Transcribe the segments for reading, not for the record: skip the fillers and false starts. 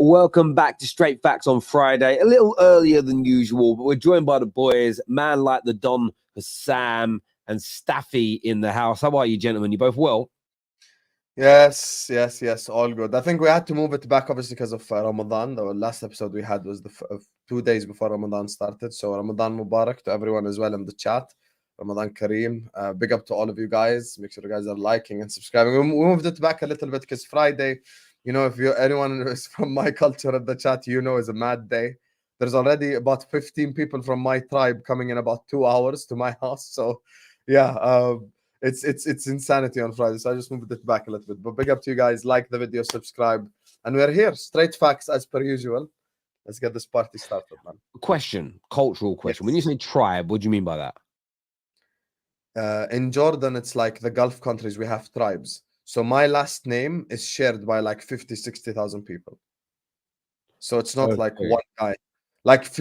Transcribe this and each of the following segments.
Welcome back to Straight Facts on Friday. A little earlier than usual, but we're joined by the boys, man like the Don, Husam, and Staffy in the house. How are you, gentlemen? You both well? Yes, all good. I think we had to move it back, obviously, because of Ramadan. The last episode we had was 2 days before Ramadan started. So Ramadan Mubarak to everyone as well in the chat. Ramadan Kareem. Big up to all of you guys. Make sure you guys are liking and subscribing. We moved it back a little bit because Friday, you know, if anyone is from my culture at the chat, you know, is a mad day. There's already about 15 people from my tribe coming in about 2 hours to my house. So, yeah, it's insanity on Friday. So I just moved it back a little bit. But big up to you guys. Like the video, subscribe. And we're here. Straight facts as per usual. Let's get this party started, man. Question, cultural question. Yes. When you say tribe, what do you mean by that? In Jordan, it's like the Gulf countries, we have tribes. So my last name is shared by like 50,000-60,000 people. So it's not like one guy. Like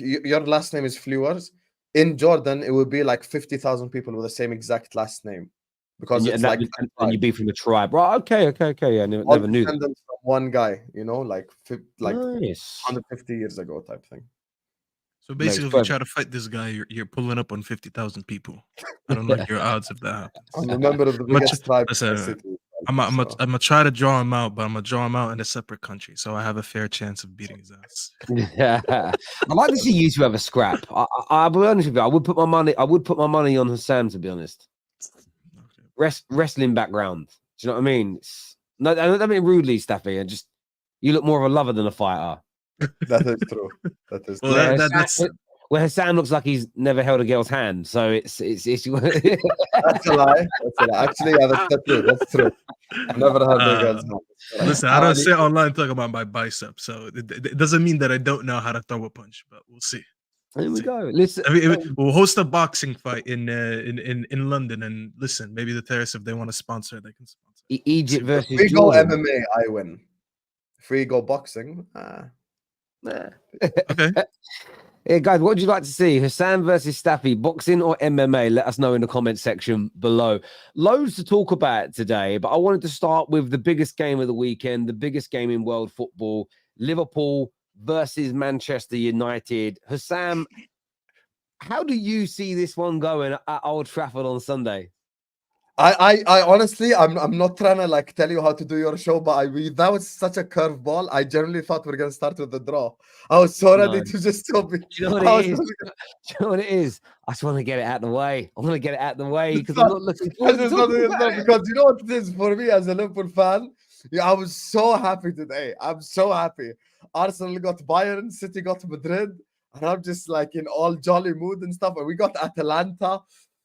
your last name is Flewers. In Jordan, it would be like 50,000 people with the same exact last name. Because and you'd be from a tribe. Right, okay. Yeah, never knew that. From one guy, you know, like Nice. 150 years ago type thing. So basically, if you try to fight this guy, you're pulling up on 50,000 people. I don't know your odds if that happens. I'm a member of the biggest tribe in the city. I'm gonna try to draw him out, but I'm gonna draw him out in a separate country, so I have a fair chance of beating his ass. Yeah, I'd like to see you two have a scrap. I'll be honest with you. I would put my money on Husam, to be honest. Wrestling background. Do you know what I mean? No, I don't mean rudely, Staffy. You look more of a lover than a fighter. That is true. That is true. Well, where Husam looks like he's never held a girl's hand, so it's That's a lie. Actually, yeah, that's true. I've never held a girl's hand. Listen, I don't sit online talking about my biceps, so it doesn't mean that I don't know how to throw a punch, but we'll see. There we go. Listen, we'll host a boxing fight in London, and listen, maybe the terrace, if they want to sponsor, they can sponsor. Egypt versus if we Jordan. go MMA, I win. If we go boxing, okay. Hey guys, what would you like to see? Husam versus Staffy, boxing or MMA? Let us know in the comment section below. Loads to talk about today, but I wanted to start with the biggest game of the weekend, the biggest game in world football, Liverpool versus Manchester United. Husam, how do you see this one going at Old Trafford on Sunday? I honestly, I'm not trying to like tell you how to do your show, but that was such a curveball. I generally thought we were gonna start with the draw. I was so ready to just stop it. Do you know what it is? Do you know what it is? I just want to get it out of the way. I want to get it out of the way because I'm not looking forward to it. Because you know what it is for me as a Liverpool fan? Yeah, I was so happy today. I'm so happy. Arsenal got Bayern, City got Madrid, and I'm just like in all jolly mood and stuff. And we got Atalanta.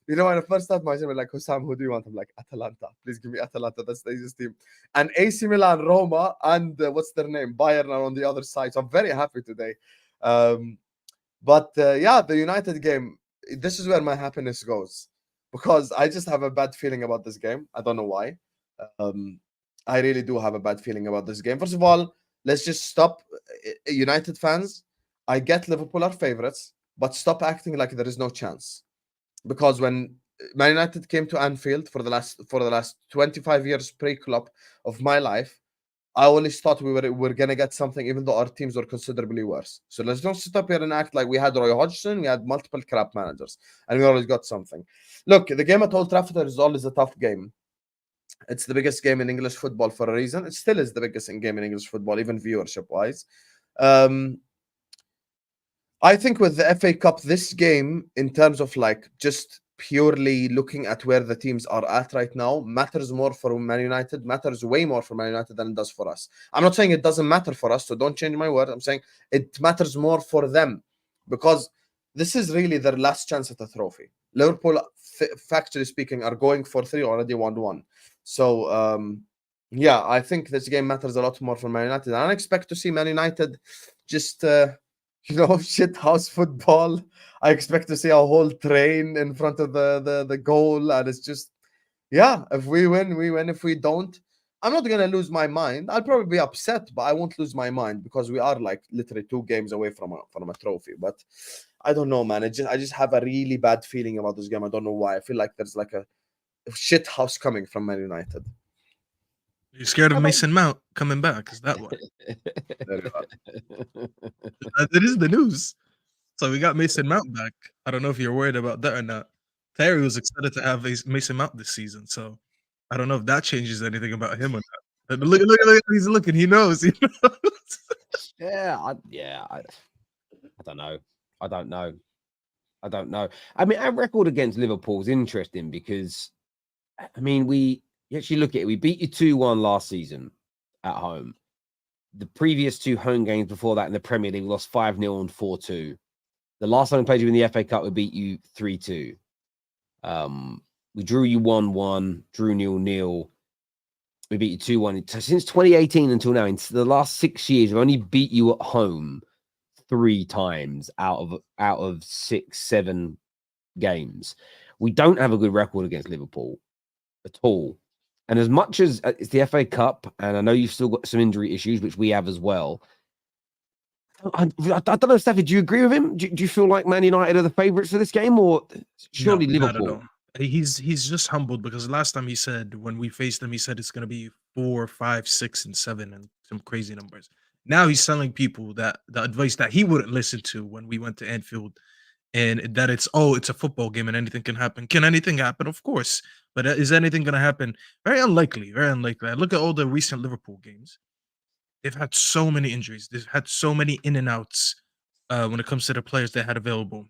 You know, when I first started my channel, like, Husam, who do you want? I'm like, Atalanta. Please give me Atalanta. That's the easiest team. And AC Milan, Roma, and what's their name? Bayern are on the other side. So I'm very happy today. But yeah, the United game, this is where my happiness goes. Because I just have a bad feeling about this game. I don't know why. I really do have a bad feeling about this game. First of all, let's just stop. United fans, I get Liverpool are favorites, but stop acting like there is no chance. Because when Man United came to Anfield for the last 25 years pre-club of my life, I always thought we were gonna get something, even though our teams were considerably worse. So let's not sit up here and act like we had Roy Hodgson, we had multiple crap managers, and we always got something. Look, the game at Old Trafford is always a tough game. It's the biggest game in English football for a reason. It still is the biggest game in English football, even viewership-wise. I think with the FA Cup, this game, in terms of like just purely looking at where the teams are at right now, matters more for Man United, matters way more for Man United than it does for us. I'm not saying it doesn't matter for us, so don't change my word. I'm saying it matters more for them because this is really their last chance at a trophy. Liverpool, factually speaking, are going for 3, already won 1. So, yeah, I think this game matters a lot more for Man United. I don't expect to see Man United just... shit house football. I expect to see a whole train in front of the goal, and it's just, yeah, if we win, we win. If we don't, I'm not gonna lose my mind. I'll probably be upset, but I won't lose my mind because we are like literally 2 games away from a trophy. But I don't know, man. I just have a really bad feeling about this game. I don't know why. I feel like there's like a shit house coming from Man United. You're scared of Mason Mount coming back? Is that why? That is the news. So we got Mason Mount back. I don't know if you're worried about that or not. Terry was excited to have Mason Mount this season, so I don't know if that changes anything about him or not. But look how he's looking. He knows. He knows. I don't know. I don't know. I mean, our record against Liverpool is interesting because, I mean, you actually look at it. We beat you 2-1 last season at home. The previous 2 home games before that in the Premier League, we lost 5-0 and 4-2. The last time we played you in the FA Cup, we beat you 3-2. We drew you 1-1, drew 0-0. We beat you 2-1. Since 2018 until now, in the last 6 years, we've only beat you at home 3 times out of 6-7 games. We don't have a good record against Liverpool at all. And as much as it's the FA Cup, and I know you've still got some injury issues, which we have as well. I don't know, Staffy, do you agree with him? Do you feel like Man United are the favourites for this game, or surely No, Liverpool? not at all. He's just humbled because last time he said when we faced him, he said it's going to be 4, 5, 6, and 7 and some crazy numbers. Now he's telling people that the advice that he wouldn't listen to when we went to Anfield, and that it's a football game and anything can happen. Can anything happen? Of course, but is anything going to happen? Very unlikely. Very unlikely. I look at all the recent Liverpool games. They've had so many injuries. They've had so many in and outs when it comes to the players they had available.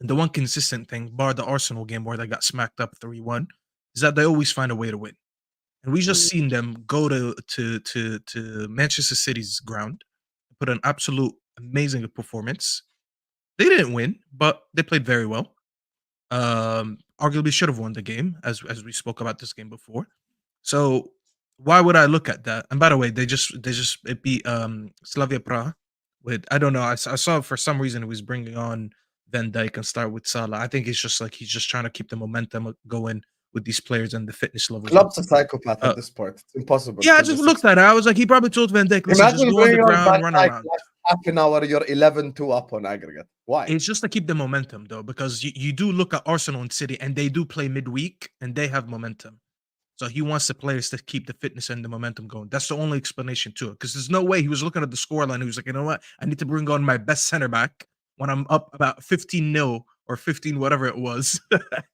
And the one consistent thing, bar the Arsenal game where they got smacked up 3-1, is that they always find a way to win. And we just seen them go to Manchester City's ground, put an absolute amazing performance. They didn't win, but they played very well. Arguably should have won the game, as we spoke about this game before. So why would I look at that? And by the way, they just it beat Slavia Praha with, I don't know. I saw for some reason it was bringing on Van Dijk and start with Salah. I think it's just like he's just trying to keep the momentum going with these players and the fitness levels. Klopp's a psychopath at this point. It's impossible. Yeah, I just looked at it. I was like, he probably told Van Dijk, listen, just go on the ground, run around. Half an hour, you're 11-2 up on aggregate. Why? It's just to keep the momentum, though, because you do look at Arsenal and City, and they do play midweek, and they have momentum. So he wants the players to keep the fitness and the momentum going. That's the only explanation to it. Because there's no way he was looking at the scoreline. He was like, you know what? I need to bring on my best center back when I'm up about 15-0 or 15, whatever it was.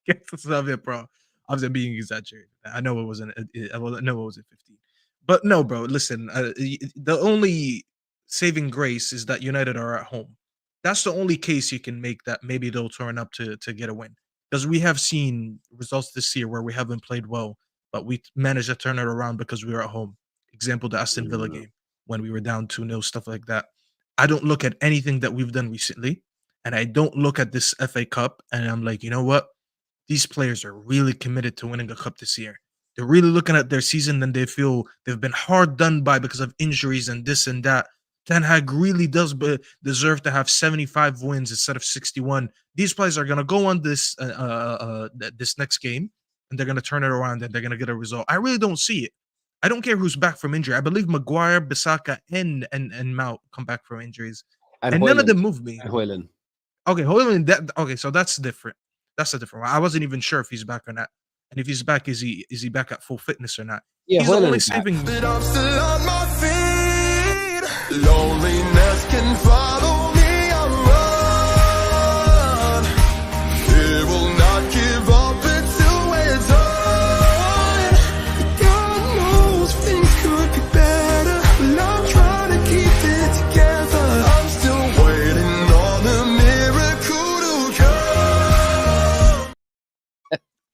Against Slavia Praha. Obviously, I'm being exaggerated. I know it wasn't. I know it wasn't 15. But no, bro. Listen, the only saving grace is that United are at home. That's the only case you can make that maybe they'll turn up to get a win. Because we have seen results this year where we haven't played well, but we managed to turn it around because we were at home. Example, the Aston Villa game when we were down 2-0, stuff like that. I don't look at anything that we've done recently, and I don't look at this FA Cup, and I'm like, you know what? These players are really committed to winning a cup this year. They're really looking at their season, and they feel they've been hard done by because of injuries and this and that. Ten Hag really does deserve to have 75 wins instead of 61. These players are going to go on this next game, and they're going to turn it around, and they're going to get a result. I really don't see it. I don't care who's back from injury. I believe Maguire, Bissaka, and Mount come back from injuries, and none of them move me. Højlund. Okay, Højlund. Okay, so that's different. That's a different one. I wasn't even sure if he's back or not. And if he's back, is he back at full fitness or not? Yeah, he's only saving. I'm still on my feet. Loneliness can follow me. I run. It will not give up until it's on. God knows things could be better, but I'm trying to keep it together. I'm still waiting on a miracle to come.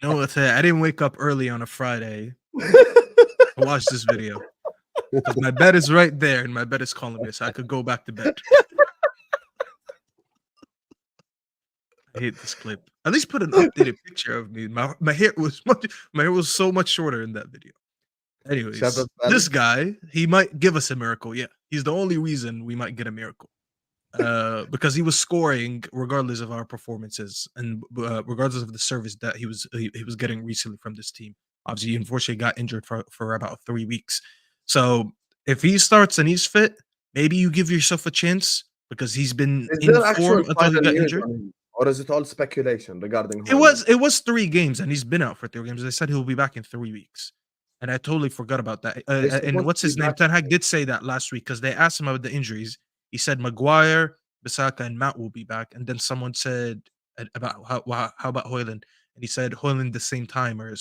You know what? I didn't wake up early on a Friday to watch this video. My bed is right there, and my bed is calling me, so I could go back to bed. I hate this clip. At least put an updated picture of me. My hair was so much shorter in that video. Anyways, this guy, he might give us a miracle. Yeah, he's the only reason we might get a miracle. Because he was scoring regardless of our performances and regardless of the service that he was getting recently from this team. Obviously, he unfortunately got injured for about 3 weeks. So if he starts and he's fit, maybe you give yourself a chance because he's been in form until he got injured. Or is it all speculation regarding? It was 3 games and he's been out for 3 games. They said he'll be back in 3 weeks. And I totally forgot about that. They're And supposed what's to his be name? back. Ten Hag did say that last week because they asked him about the injuries. He said Maguire, Bissaka, and Matt will be back. And then someone said about how about Hoyland, and he said Hoyland the same time or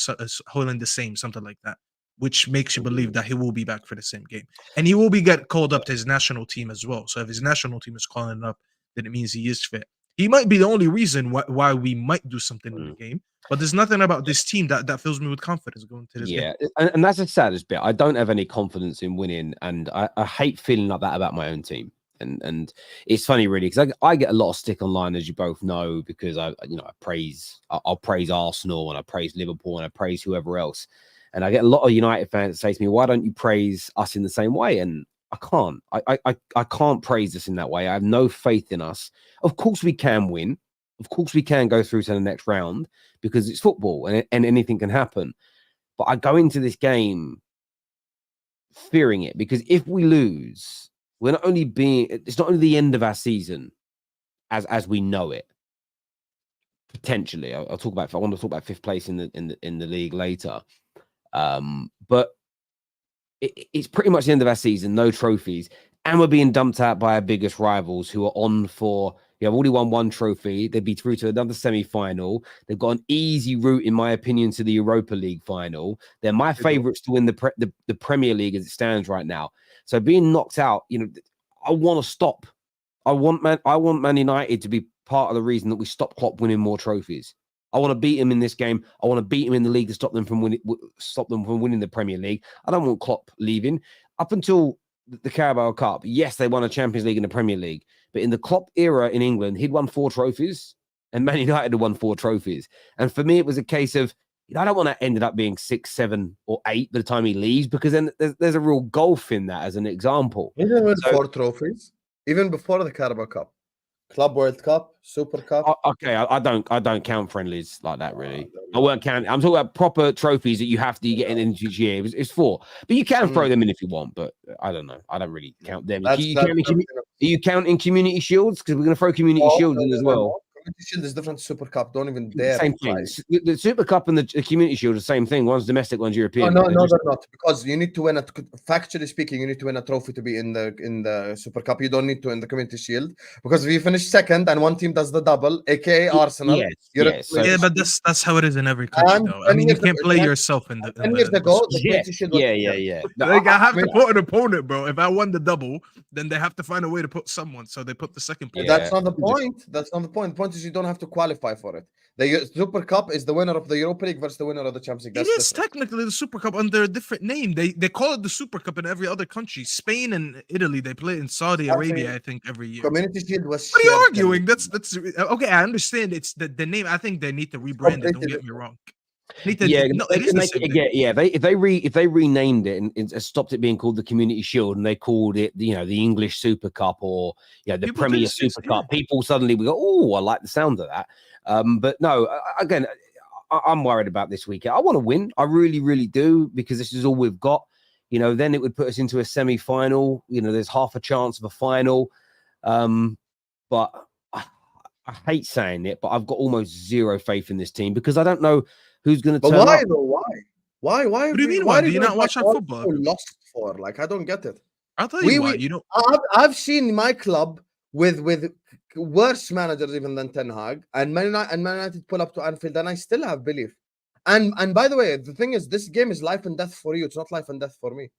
Hoyland the same, something like that, which makes you believe that he will be back for the same game, and he will be get called up to his national team as well. So if his national team is calling him up, then it means he is fit. He might be the only reason why we might do something in the game. But there's nothing about this team that fills me with confidence going to this game. And that's the saddest bit. I don't have any confidence in winning, and I hate feeling like that about my own team. And it's funny, really, because I get a lot of stick online, as you both know, because I'll praise Arsenal and I praise Liverpool and I praise whoever else, and I get a lot of United fans that say to me, "Why don't you praise us in the same way?" And I can't. I can't praise us in that way. I have no faith in us. Of course, we can win. Of course, we can go through to the next round because it's football and anything can happen. But I go into this game fearing it, because if we lose, it's not only the end of our season as we know it. Potentially, I want to talk about fifth place in the league later. But it's pretty much the end of our season, no trophies, and we're being dumped out by our biggest rivals who are on for. They have already won one trophy. They'd be through to another semi-final. They've got an easy route, in my opinion, to the Europa League final. They're my favourites to win the Premier League as it stands right now. So being knocked out, I want to stop. I want Man United to be part of the reason that we stop Klopp winning more trophies. I want to beat him in this game. I want to beat him in the league to stop them from winning the Premier League. I don't want Klopp leaving. Up until the Carabao Cup, yes, they won a Champions League and a Premier League, but in the Klopp era in England, he'd won 4 trophies, and Man United had won 4 trophies. And for me, it was a case of, I don't want to end up being 6, 7, or 8 by the time he leaves, because then there's a real gulf in that, as an example. He didn't win 4 trophies, even before the Carabao Cup. Club World Cup, Super Cup. Okay, I don't count friendlies like that, really. I won't count. I'm talking about proper trophies that you get in each year. It's 4, but you can throw them in if you want. But I don't know. I don't really count them. Are you counting community shields? Because we're going to throw community shields in as well. Community Shield is different to Super Cup. Don't even dare. Same thing. The Super Cup and the Community Shield are the same thing. One's domestic, one's European. No, they're not. Because you need to win factually speaking, you need to win a trophy to be in the Super Cup. You don't need to win the Community Shield, because if you finish second and one team does the double, aka Arsenal. But that's how it is in every country, though. I mean, you can't play yourself in the. 10 years ago, the Community Shield was Like, I have to put an opponent, bro. If I won the double, then they have to find a way to put someone. So they put the second place. That's not the point. That's not the point. The point is you don't have to qualify for it. The Super Cup is the winner of the Europa League versus the winner of the Champions League. It is technically the Super Cup under a different name. They call it the Super Cup in every other country. Spain and Italy, they play it in Saudi Arabia, I think, every year. Community Shield was. What are you arguing? That's okay. I understand. It's the name. I think they need to rebrand it. Don't get me wrong. If they renamed it and stopped it being called the Community Shield, and they called it the English Super Cup, or the Premier Super Cup, people suddenly would go, "Oh, I like the sound of that." But no, again, I'm worried about this weekend. I want to win. I really, really do, because this is all we've got. Then it would put us into a semi-final. There's half a chance of a final. But I hate saying it, but I've got almost zero faith in this team, because I don't know who's going to turn why up. though? Why? What do you mean? Why do you not watch our football? Lost for, like, I don't get it. I'll tell you why. I've seen my club with worse managers even than Ten Hag, and Man United pull up to Anfield, and I still have belief. And by the way, the thing is, this game is life and death for you. It's not life and death for me.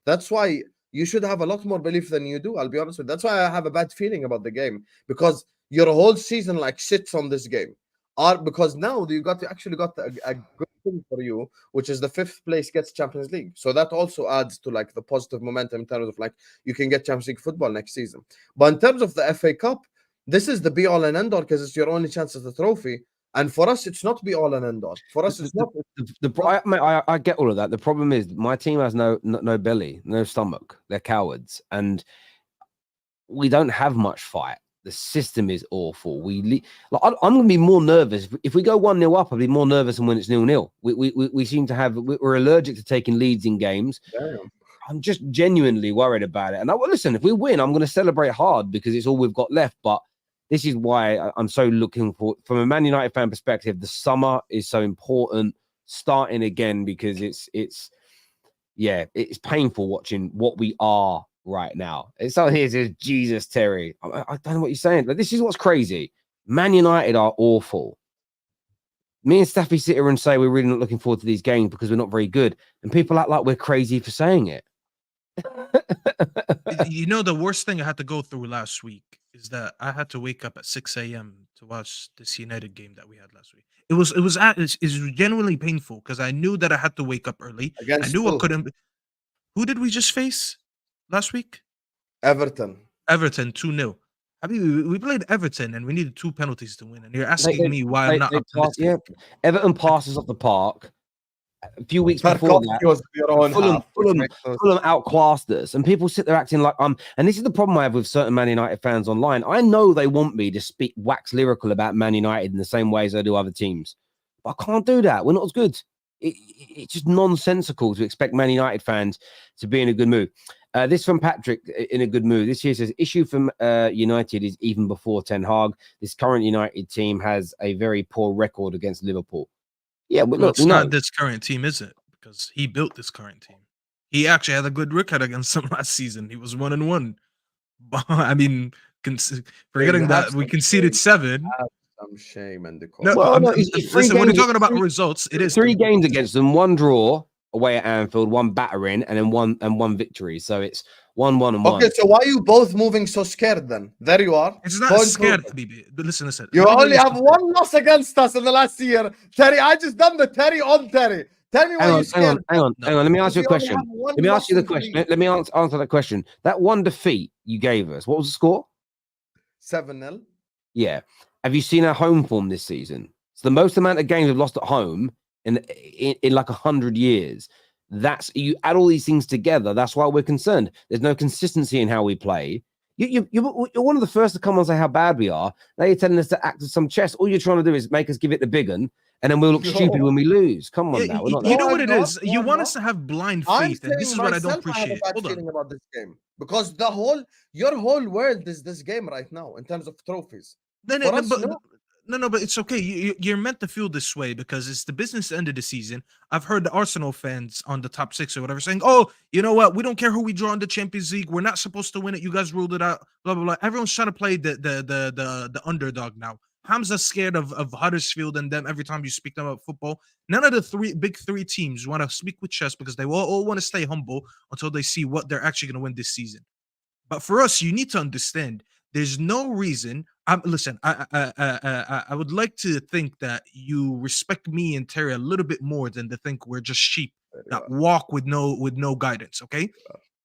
That's why you should have a lot more belief than you do. I'll be honest with you. That's why I have a bad feeling about the game, because your whole season sits on this game. Because now you actually got a good thing for you, which is the 5th place gets Champions League. So that also adds to the positive momentum in terms of you can get Champions League football next season. But in terms of the FA Cup, this is the be all and end all, because it's your only chance at the trophy. And for us, it's not be all and end all. For us, it's not. I get all of that. The problem is my team has no belly, no stomach. They're cowards, and we don't have much fight. The system is awful. I'm going to be more nervous if we go 1-0 up. I'll be more nervous than when it's 0-0. We seem to we're allergic to taking leads in games. Damn. I'm just genuinely worried about it. And listen, if we win, I'm going to celebrate hard, because it's all we've got left. But this is why I'm so looking for, from a Man United fan perspective, the summer is so important, starting again, because it's yeah, it's painful watching what we are right now. It's so here says Jesus Terry. I don't know what you're saying, but this is what's crazy. Man United are awful. Me and Staffy sit here and say we're really not looking forward to these games because we're not very good, and people act like we're crazy for saying it. You know, the worst thing I had to go through last week is that I had to wake up at 6 a.m. to watch this United game that we had last week. It was genuinely painful because I knew that I had to wake up early. I Against knew I who? couldn't. Who did we just face last week? Everton. Everton 2-0. I mean, we played Everton and we needed 2 penalties to win. And you're asking me why I'm not up to this game. Everton passes off the park. A few weeks before Tarkovsky that, was your own half, which Fulham makes no outclassed us, and people sit there acting like and this is the problem I have with certain Man United fans online. I know they want me to wax lyrical about Man United in the same way as I do other teams, but I can't do that. We're not as good. It's just nonsensical to expect Man United fans to be in a good mood. This from Patrick in a good mood. This here says issue from United is even before Ten Hag. This current United team has a very poor record against Liverpool. Yeah, but Well, look, it's not this current team, is it? Because he built this current team. He actually had a good record against them last season. He was 1-1. I mean, forgetting that we conceded 7. some shame and the No, listen, when you're talking about results, it is 3 games against them, 1 draw away at Anfield, 1 battering, and then 1 victory. So it's 1-1 and 1. Okay, so why are you both moving so scared then? There you are. It's not Going scared, through. Habibi. But listen. You only have 1 loss against us in the last year. Terry, I just done the Terry on Terry. Tell me why you're scared. Hang on. Let me ask you a We only question. have 1 Let me ask you the loss in question. league. Let me answer that question. That 1 defeat you gave us, what was the score? 7-0. Yeah. Have you seen our home form this season? It's the most amount of games we've lost at home in like 100 years. That's, you add all these things together. That's why we're concerned. There's no consistency in how we play. You're one of the first to come and say how bad we are. Now you're telling us to act as some chess. All you're trying to do is make us give it the big one, and then we'll look stupid when we lose. Come on now. We're not You know No, what I'm it not. is? No, You I'm want not. us to have blind I'm faith, and this is saying what I don't myself, I have a appreciate. bad Hold on. feeling about this game because your whole world is this game right now in terms of trophies. For us, no. But it's okay. You're meant to feel this way because it's the business end of the season. I've heard the Arsenal fans on the top 6 or whatever saying, "Oh, you know what? We don't care who we draw in the Champions League. We're not supposed to win it. You guys ruled it out." Blah blah blah. Everyone's trying to play the underdog now. Hamza's scared of Huddersfield and them every time you speak to them about football. None of the big three teams want to speak with chess because they all want to stay humble until they see what they're actually going to win this season. But for us, you need to understand there's no reason. Listen, I would like to think that you respect me and Terry a little bit more than to think we're just sheep that walk with no guidance. Okay,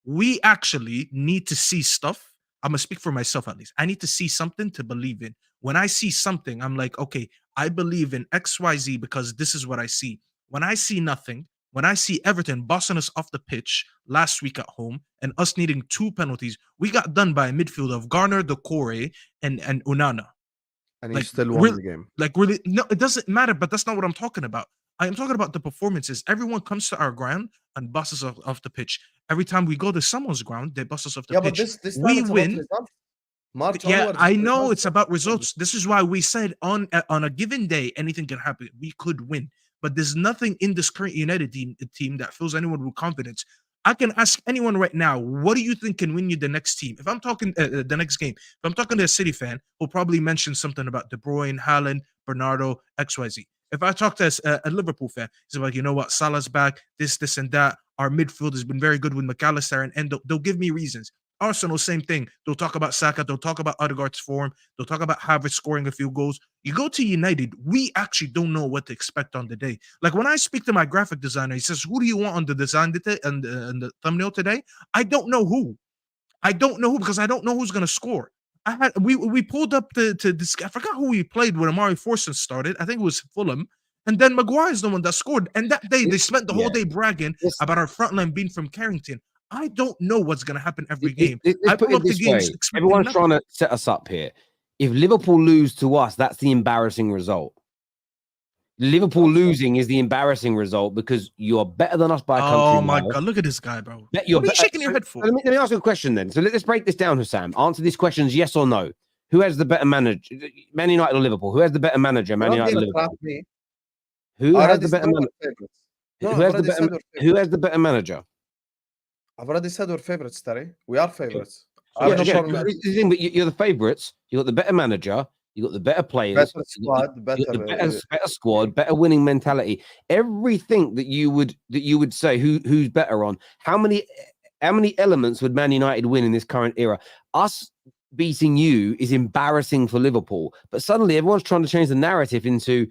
we actually need to see stuff. I'm gonna speak for myself at least. I need to see something to believe in. When I see something, I'm like, okay, I believe in XYZ because this is what I see. When I see nothing, when I see Everton bossing us off the pitch last week at home and us needing 2 penalties, we got done by a midfield of Garner, Decore, and Onana. And Like, you still won really- the game. Like really, no, it doesn't matter. But that's not what I'm talking about. I am talking about the performances. Everyone comes to our ground and bosses us off the pitch. Every time we go to someone's ground, they bust us off the Yeah, pitch. but this time We it's win. About results. March Yeah, onwards, I it's know results. it's about results. This is why we said on a given day, anything can happen. We could win, but there's nothing in this current United team that fills anyone with confidence. I can ask anyone right now, what do you think can win you the next team? If I'm talking the next game, if I'm talking to a City fan, who'll probably mention something about De Bruyne, Haaland, Bernardo, XYZ. If I talk to a Liverpool fan, he's like, you know what, Salah's back, this and that. Our midfield has been very good with McAllister and Endo. They'll give me reasons. Arsenal, same thing. They'll talk about Saka. They'll talk about Odegaard's form. They'll talk about Havertz scoring a few goals. You go to United, we actually don't know what to expect on the day. Like when I speak to my graphic designer, he says, who do you want on the design and the thumbnail today? I don't know who. I don't know who because I don't know who's going to score. We pulled up to this. I forgot who we played when Amari Forson started. I think it was Fulham. And then Maguire's the one that scored. And that day, they spent the whole day bragging about our front line being from Carrington. I don't know what's going to happen every game. I pull up the games. Everyone's trying to set us up here. If Liverpool lose to us, that's the embarrassing result. Liverpool losing is the embarrassing result because you're better than us by a country mile. Oh my God, look at this guy, bro. What are you shaking your head for? Let me ask you a question then. So let's break this down, Husam. Answer these questions, yes or no. Who has the better manager? Man United or Liverpool? Who has the better manager? Man United or Liverpool? Who has the better manager? Who has the better manager? I've already said we're favorites, Terry. We are favorites. I So have no yeah, problem. This is the thing, but you're the favourites. You got the better manager. You got the better players. Better You got squad, better. the better squad, better winning mentality. Everything that you would say who's better on. How many elements would Man United win in this current era? Us beating you is embarrassing for Liverpool, but suddenly everyone's trying to change the narrative into,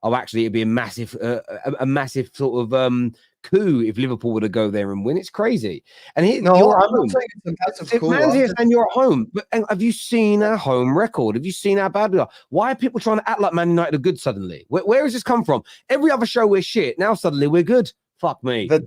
oh, actually, it'd be a massive sort of coup if Liverpool were to go there and win. It's crazy. And here, No, you're at I'm not home. saying it's a massive coup. Man's I'm here just- saying you're at home, but have you seen our home record? Have you seen how bad we are? Why are people trying to act like Man United are good suddenly? Where has this come from? Every other show we're shit. Now suddenly we're good. Fuck me. The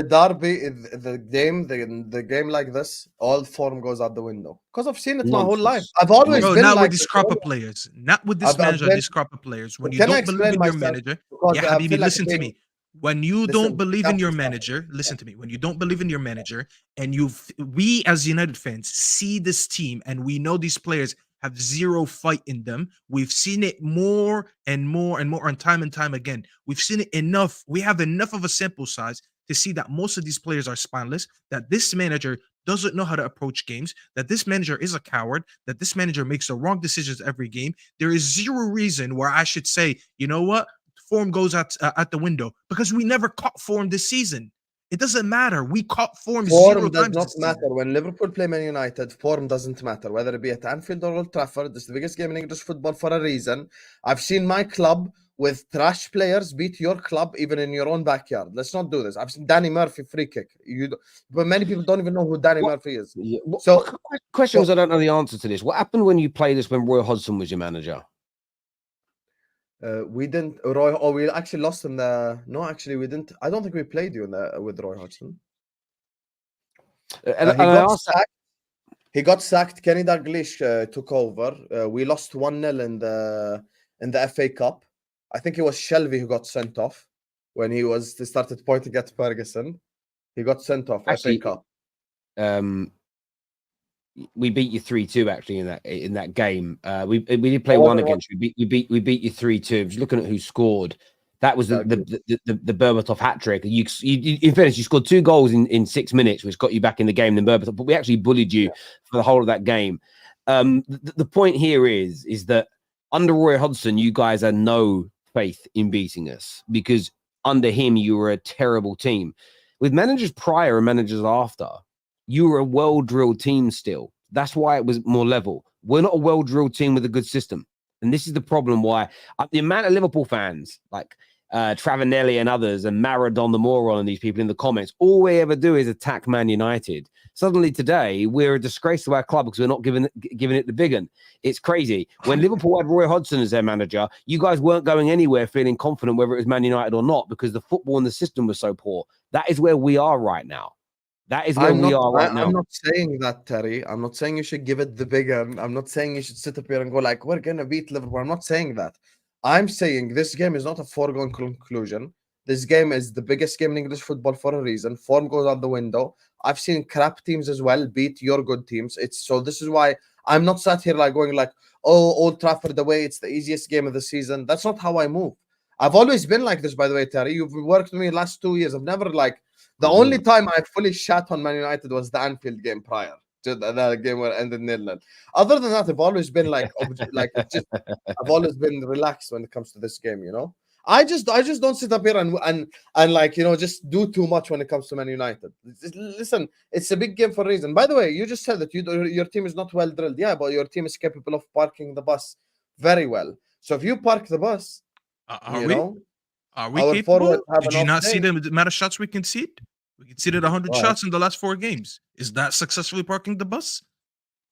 derby, the game like this, all form goes out the window. Because I've seen it my whole life. Nonsense. I've always bro, been not like with this crop of players. Not with this I've manager, been- this crop of players. When you Can I don't believe explain in your myself? manager, Because yeah, I Habibi, feel like listen to being- me. When you Listen, don't believe in your Staffy, manager, listen to me. When you don't believe in your manager, and we as United fans see this team, and we know these players have zero fight in them. We've seen it more and more and more, and time again. We've seen it enough. We have enough of a sample size to see that most of these players are spineless. That this manager doesn't know how to approach games. That this manager is a coward. That this manager makes the wrong decisions every game. There is zero reason where I should say, you know what? Form goes at the window, because we never caught form this season. It doesn't matter. We caught form zero Form does times not this matter. season. When Liverpool play Man United, form doesn't matter. Whether it be at Anfield or Old Trafford, this is the biggest game in English football for a reason. I've seen my club with trash players beat your club even in your own backyard. Let's not do this. I've seen Danny Murphy free kick. But many people don't even know who Danny Murphy is. Yeah, So- questions, I don't know the answer to this. What happened when you played this when Roy Hodgson was your manager? We didn't Roy. Oh, we actually lost in the. No, actually, we didn't. I don't think we played you in the with Roy Hodgson. And, He and I got asked that, sacked. He got sacked. Kenny Dalglish took over. We lost 1-0 in the FA Cup. I think it was Shelby who got sent off when they started pointing at Ferguson. He got sent off. Actually, FA Cup. we beat you 3-2 actually in that game. We did play Oh, one what- against you. We beat you 3-2. Just looking at who scored. That was the Berbatov hat trick. You in fairness, you scored 2 goals in 6 minutes, which got you back in the game. Then Berbatov, but we actually bullied you for the whole of that game. The point here is that under Roy Hodgson, you guys had no faith in beating us, because under him you were a terrible team. With managers prior and managers after, you were a well-drilled team still. That's why it was more level. We're not a well-drilled team with a good system. And this is the problem why the amount of Liverpool fans like Travanelli and others and Maradon the moron and these people in the comments, all we ever do is attack Man United. Suddenly today, we're a disgrace to our club because we're not giving it the big one. It's crazy. When Liverpool had Roy Hodgson as their manager, you guys weren't going anywhere feeling confident whether it was Man United or not, because the football and the system was so poor. That is where we are right now. That is where we are right now. I'm not saying that, Terry. I'm not saying you should give it the big one. I'm not saying you should sit up here and go like, we're going to beat Liverpool. I'm not saying that. I'm saying this game is not a foregone conclusion. This game is the biggest game in English football for a reason. Form goes out the window. I've seen crap teams as well beat your good teams. So this is why I'm not sat here like going like, oh, Old Trafford away, it's the easiest game of the season. That's not how I move. I've always been like this, by the way, Terry. You've worked with me the last 2 years. I've never like, the only time I fully shat on Man United was the Anfield game prior. The game where it ended 0-0. Other than that, I've always been like, I've always been relaxed when it comes to this game. You know, I just don't sit up here and like, you know, just do too much when it comes to Man United. Listen, it's a big game for a reason. By the way, you just said that your team is not well drilled. Yeah, but your team is capable of parking the bus very well. So if you park the bus, Are you we? know, Are we our capable? forward have Did an you off not see day. the amount of shots we conceded? We conceded 100 Right. shots in the last 4 games. Is that successfully parking the bus?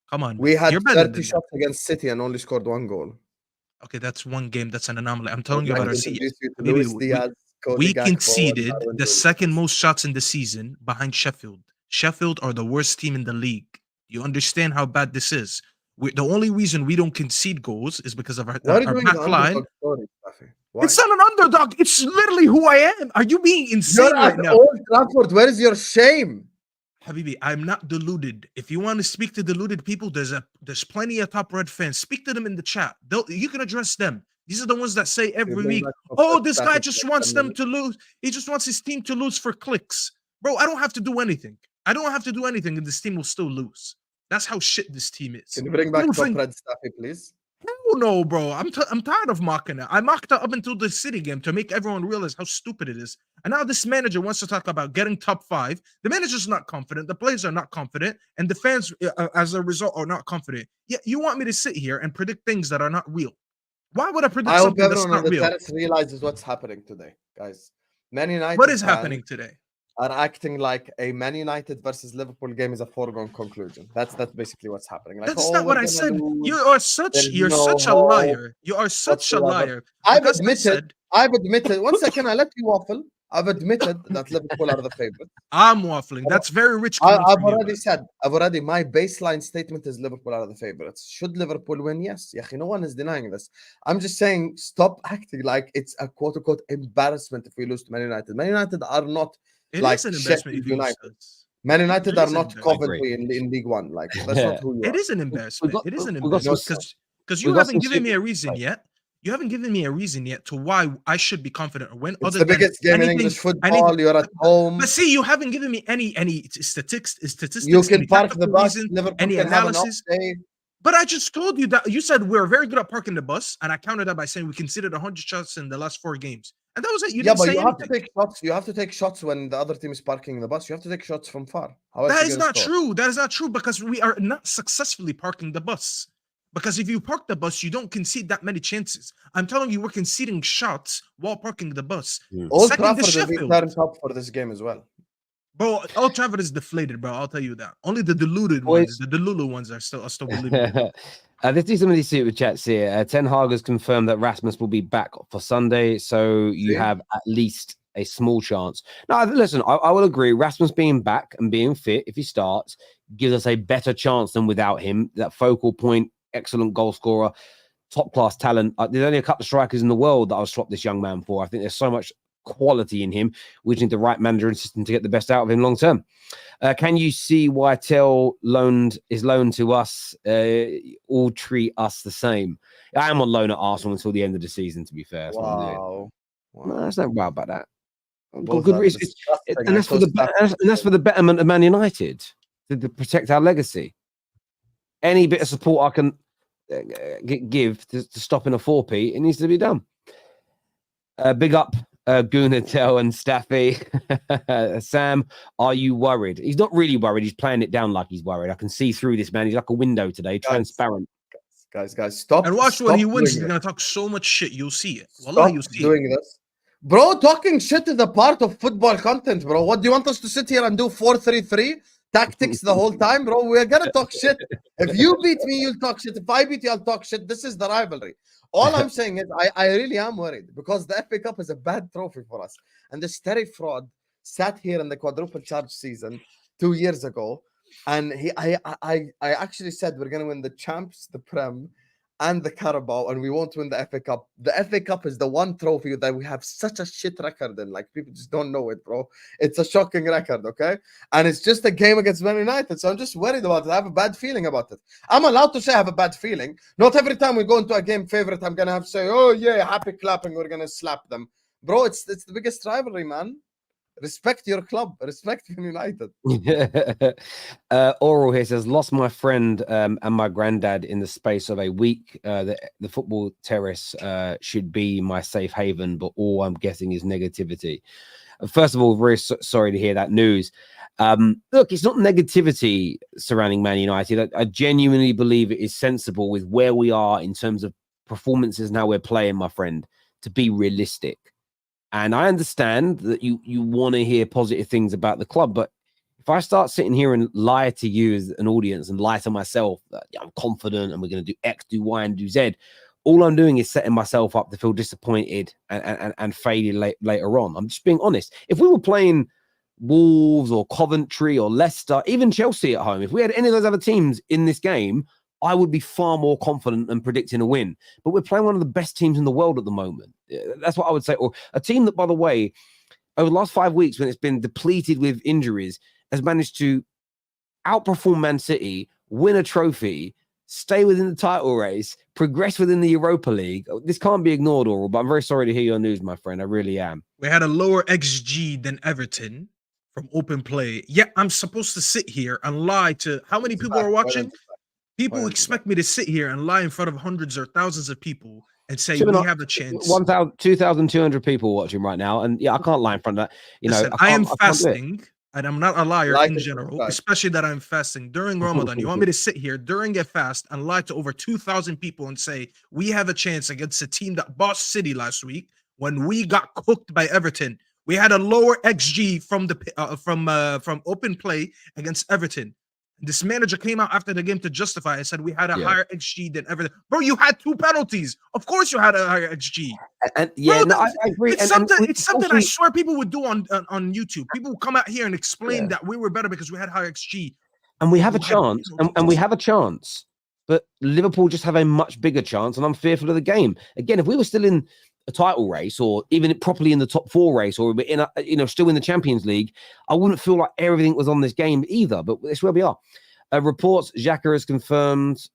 Come on. We had You're better 30 than shots against City and only scored 1 goal. that. Okay, that's one game. That's an anomaly. I'm telling you I'd about like our to season. introduce you to Maybe Luis we- Diaz, Cody We Gakpo, conceded and Darwin the Núñez. second most shots in the season behind Sheffield. Sheffield are the worst team in the league. You understand how bad this is. The only reason we don't concede goals is because of our Why are you our doing back the line. underdog story, Staffy? Why? It's not an underdog. It's literally who I am. Are you being insane You're right at now? Old Trafford. Where is your shame? Habibi, I'm not deluded. If you want to speak to deluded people, there's plenty of top red fans. Speak to them in the chat. You can address them. These are the ones that say every going week, back to "Oh, first this guy Staffy just like wants 10 them minutes. to lose. He just wants his team to lose for clicks." Bro, I don't have to do anything. I don't have to do anything, and this team will still lose. That's how shit this team is. Can you bring You back don't top think- red Staffy, please? Hell no, bro. I'm tired of mocking it. I mocked it up until the City game to make everyone realize how stupid it is. And now this manager wants to talk about getting top 5. The manager's not confident. The players are not confident, and the fans, as a result, are not confident. Yet you want me to sit here and predict things that are not real. Why would I predict I hope something that's everyone on not the real? terrace realizes what's happening today, guys. Man United What is fans happening today? are acting like a Man United versus Liverpool game is a foregone conclusion. That's basically what's happening. Like, That's oh, not we're what I gonna said. lose. You are such There's you're no such a hope liar. You are such a whatsoever. liar. I've Because I admitted. said I've admitted. 1 second, I let you waffle. I've admitted that Liverpool are the favorite. I'm waffling. That's very rich coming I've from you, already man. said. My baseline statement is Liverpool are the favorites. Should Liverpool win? Yes. Yeah, no one is denying this. I'm just saying, stop acting like it's a quote unquote embarrassment if we lose to Man United. Man United are not It like is an embarrassment if Sheffield you lose United. this. Man United It are is an not embarrassment. Coventry in League One. Like that's not who you It are. is an embarrassment. got- It is an we got some- embarrassment because we you got haven't some given me a super- reason yet. You haven't given me a reason yet to why I should be confident or win. It's Other the than biggest game in anything- English football. anything- You're at home. But see, you haven't given me any statistics. You can any park the tactical bus. reason, Liverpool any can have an off analysis. day. But I just told you that you said we're very good at parking the bus, and I countered that by saying we conceded 100 shots in the last 4 games, and that was it. You Yeah, didn't but say you have to anything. take shots. You have to take shots when the other team is parking the bus. You have to take shots from far. How else That you is gonna not score? true. That is not true because we are not successfully parking the bus. Because if you park the bus, you don't concede that many chances. I'm telling you, we're conceding shots while parking the bus. Old Second to Trafford will be Sheffield. turned up for this game as well. Bro, Old Trafford is deflated, bro. I'll tell you that. Only the deluded Boys- ones, the Delulu ones are still believing. Let's do some of these super chats here. Ten Hag has confirmed that Rasmus will be back for Sunday, so you See? have at least a small chance. Now, listen, I will agree. Rasmus being back and being fit, if he starts, gives us a better chance than without him. That focal point, excellent goal scorer, top class talent. There's only a couple of strikers in the world that I'll swap this young man for. I think there's so much quality in him. We just need the right manager and system to get the best out of him long term. Can you see why Tell is loaned to us? All treat us the same. I am on loan at Arsenal until the end of the season, to be fair. That's what I'm doing. Wow. No, there's no doubt about that. Both Good are reason. disgusting. And that's for the betterment of Man United to protect our legacy. Any bit of support I can give to stopping a 4P, it needs to be done. Big up Gunatel and Staffy. Sam, are you worried? He's not really worried. He's playing it down like he's worried. I can see through this, man. He's like a window today, transparent. Guys, stop. And watch when he wins, he's doing going to talk so much shit. You'll see it. Stop Wallah, you'll see doing it. this. Bro, talking shit is a part of football content, bro. What do you want us to sit here and do 4-3-3 tactics the whole time, bro? We're gonna talk shit. If you beat me, you'll talk shit. If I beat you, I'll talk shit. This is the rivalry. All I'm saying is I really am worried because the FA Cup is a bad trophy for us. And this Terry fraud sat here in the quadruple charge season 2 years ago. And I actually said we're gonna win the champs, the Prem, and the Carabao, and we won't win the FA Cup. The FA Cup is the one trophy that we have such a shit record in. Like, people just don't know it, bro. It's a shocking record, okay? And it's just a game against Man United, so I'm just worried about it. I have a bad feeling about it. I'm allowed to say I have a bad feeling. Not every time we go into a game favorite, I'm gonna have to say, oh yeah, happy clapping, we're gonna slap them. Bro, it's the biggest rivalry, man. Respect your club. Respect Man United. Oral here says, lost my friend and my granddad in the space of a week. The football terrace should be my safe haven, but all I'm getting is negativity. First of all, very sorry to hear that news. Look, it's not negativity surrounding Man United. I genuinely believe it is sensible with where we are in terms of performances and how we're playing, my friend, to be realistic. And I understand that you want to hear positive things about the club, but if I start sitting here and lie to you as an audience and lie to myself that I'm confident and we're going to do X, do Y, and do Z, all I'm doing is setting myself up to feel disappointed and faded later on. I'm just being honest. If we were playing Wolves or Coventry or Leicester, even Chelsea at home, if we had any of those other teams in this game, I would be far more confident than predicting a win. But we're playing one of the best teams in the world at the moment. That's what I would say. Or a team that, by the way, over the last 5 weeks, when it's been depleted with injuries, has managed to outperform Man City, win a trophy, stay within the title race, progress within the Europa League. This can't be ignored, Oral, but I'm very sorry to hear your news, my friend. I really am. We had a lower XG than Everton from open play. Yeah, I'm supposed to sit here and lie to how many people are watching? People expect me to sit here and lie in front of hundreds or thousands of people and say we have a chance. 2,200 people watching right now, and yeah, I can't lie in front of that. You know, Listen, I am can't do it. fasting, and I'm not a liar Like in and general, subscribe. especially that I'm fasting during Ramadan. You want me to sit here during a fast and lie to over 2,000 people and say we have a chance against a team that bossed City last week when we got cooked by Everton? We had a lower XG from the from open play against Everton. This manager came out after the game to justify it and said we had a higher XG than Everton. Bro, you had 2 penalties. Of course you had a higher XG. And yeah, Bro, no, I agree. It's something I swear people would do on YouTube. People would come out here and explain that we were better because we had higher XG. And we have a chance, and we have a chance, but Liverpool just have a much bigger chance, and I'm fearful of the game. Again, if we were still in a title race, or even properly in the top 4 race, or in a, still in the Champions League, I wouldn't feel like everything was on this game either. But that's where we are. Reports: Xhaka has confirmed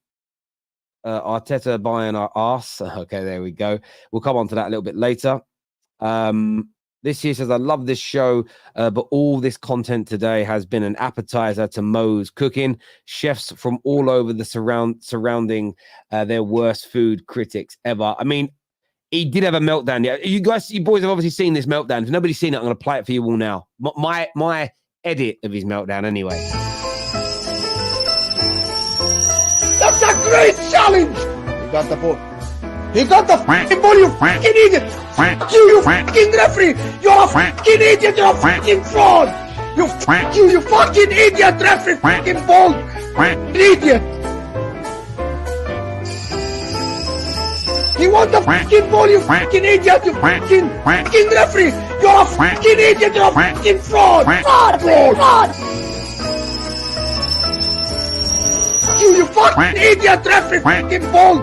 Arteta buying our arse. Okay, there we go. We'll come on to that a little bit later. This here says, I love this show, but all this content today has been an appetizer to Mo's cooking. Chefs from all over the surrounding their worst food critics ever. I mean, he did have a meltdown. Yeah, you boys have obviously seen this meltdown. If nobody's seen it, I'm going to play it for you all now. My edit of his meltdown, anyway. That's a great challenge! He got the ball. He got the fucking ball, you fucking idiot! Fuck you fucking referee! You're a fucking idiot! You're a fucking fraud! You fucking idiot, referee! Fucking ball! Idiot! He won the fucking ball, you fucking idiot! You fucking referee! You're a fucking idiot! You're a fucking fraud! Fraud! You fucking idiot, referee! Fucking ball!